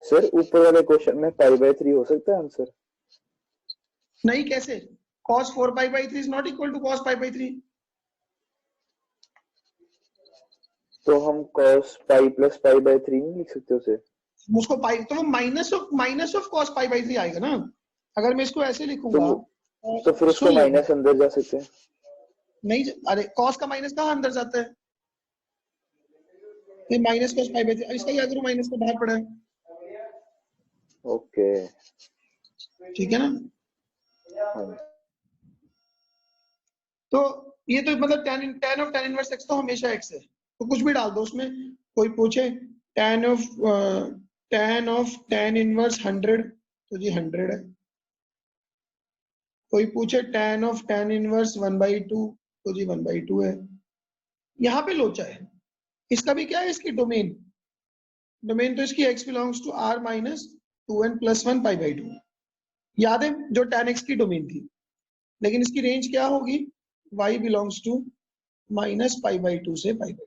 [SPEAKER 11] सर ऊपर वाले क्वेश्चन में पाई बाई 3 हो सकता है आंसर?
[SPEAKER 1] नहीं, कैसे, cos 4 pi by 3 is not equal to cos pi by 3।
[SPEAKER 11] तो हम cos pi plus pi by 3 नहीं लिख सकते उसे?
[SPEAKER 1] उसको पाई, तो वो minus of cos pi by 3 आएगा ना। अगर मैं इसको ऐसे लिखूंगा
[SPEAKER 11] तो फिर उसको माइनस अंदर जा सकते हैं?
[SPEAKER 1] नहीं, अरे cos का माइनस कहाँ अंदर जाता है, ये माइनस cos पाई बाई 3, इसका क्या करूं, माइनस को बाहर पड़ा है।
[SPEAKER 11] ओके,
[SPEAKER 1] ठीक है ना, तो ये तो मतलब tan of tan inverse x तो हमेशा x है, तो कुछ भी डाल दो उसमें। कोई पूछे tan ऑफ tan इनवर्स 100, तो जी 100 है। कोई पूछे tan ऑफ tan इनवर्स 1/2, तो जी 1/2 है। यहाँ पे लोचा है, इसका भी क्या है, इसकी डोमेन तो इसकी x belongs to r minus 2n plus 1 pi by 2, याद है जो tan x की डोमेन थी। लेकिन इसकी रेंज क्या होगी, y बिलोंग्स टू -π/2 से π/2।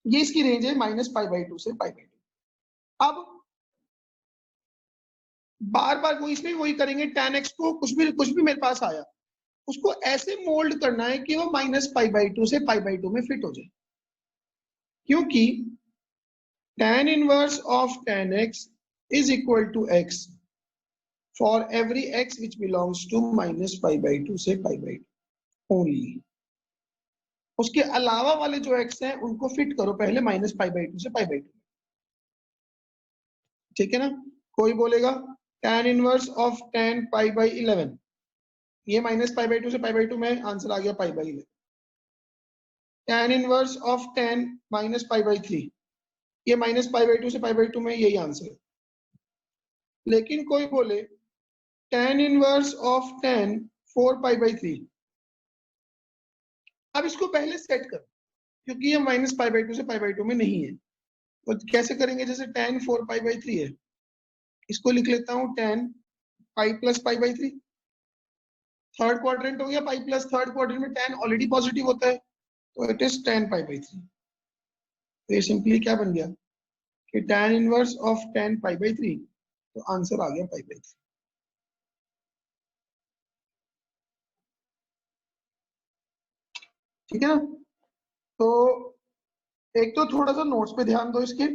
[SPEAKER 1] ये इसकी रेंज है -π/2 से π/2। अब बार बार वो इसमें वही करेंगे, tan x को कुछ भी मेरे पास आया उसको ऐसे मोल्ड करना है कि वो -π/2 से π/2 में फिट हो जाए, क्योंकि tan inverse of tan x is equal to x for every x which belongs to -π/2 से π/2 only। उसके अलावा वाले जो x हैं उनको फिट करो पहले -π/2 से π/2। ठीक है ना। कोई बोलेगा tan इनवर्स ऑफ tan π/11, ये -π/2 से π/2 में आंसर आ गया π/11। tan इनवर्स ऑफ tan -π/3, ये -π/2 से π/2 में यही आंसर है। लेकिन कोई बोले tan इनवर्स ऑफ tan 4π/3, अब इसको पहले सेट करो क्योंकि ये -π/2 से π/2 में नहीं है, तो कैसे करेंगे, जैसे tan 4π/3 है, इसको लिख लेता हूँ tan π + π/3। थर्ड क्वाड्रेंट हो गया पाई प्लस, थर्ड क्वाड्रेंट में tan ऑलरेडी पॉजिटिव होता है, तो इट इज tan π/3। तो ये सिंपली क्या बन गया कि tan इनवर्स ऑफ tan π/3, तो आंसर आ गया π/3। ठीक है ना। तो एक तो थोड़ा सा नोट्स पे ध्यान दो इसके,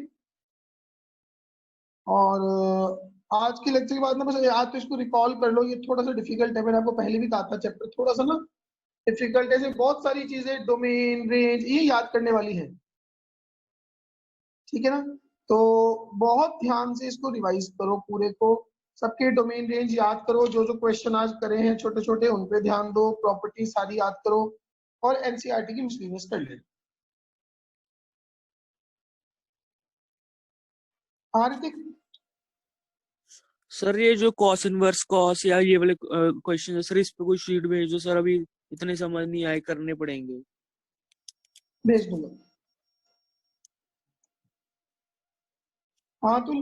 [SPEAKER 1] और आज के लेक्चर के बाद ना बस आज तो इसको रिकॉल कर लो, ये थोड़ा सा डिफिकल्ट है, मैंने आपको पहले भी कहा था चैप्टर थोड़ा सा ना डिफिकल्ट है, बहुत सारी चीजें डोमेन रेंज ये याद करने वाली है। ठीक है ना। तो बहुत ध्यान से इसको रिवाइज करो पूरे को, सबके डोमेन रेंज याद करो, जो जो क्वेश्चन आज करे हैं छोटे छोटे उन पे ध्यान दो, प्रॉपर्टी सारी याद करो, और एनसीईआरटी की मिसलिनियस कर ले। ऋतिक
[SPEAKER 9] सर ये जो कॉस इनवर्स कॉस या ये वाले क्वेश्चन है सर, इस पे कोई शीट भेजो सर, अभी इतने समझ नहीं आए, करने पड़ेंगे।
[SPEAKER 1] भेज दूंगा। हाँ तुम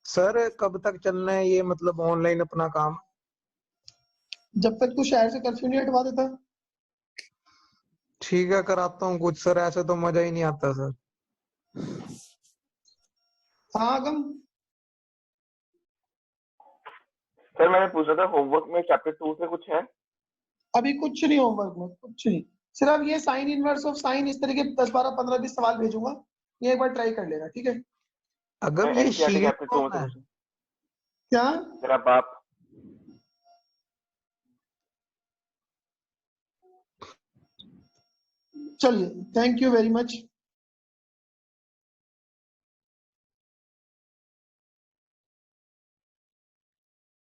[SPEAKER 3] सर कब तक चलना है ये, मतलब ऑनलाइन अपना काम?
[SPEAKER 1] जब तक तू शहर से कर्फ्यू नहीं हटवा देता।
[SPEAKER 3] ठीक है कराता हूँ कुछ सर, ऐसे तो मजा ही नहीं आता सर।
[SPEAKER 1] हाँ आगम।
[SPEAKER 5] सर मैंने पूछा था होमवर्क में चैप्टर 2 से कुछ है?
[SPEAKER 1] अभी कुछ नहीं होमवर्क में, कुछ नहीं, सिर्फ ये साइन इनवर्स ऑफ साइन, इस तरीके 10 12 15 20 सवाल भेजूंगा, ये एक बार ट्राई कर लेना। ठीक है।
[SPEAKER 3] अगर ये शीट कौन है?
[SPEAKER 1] क्या
[SPEAKER 5] तेरा बाप।
[SPEAKER 1] चलिए, थैंक यू वेरी मच।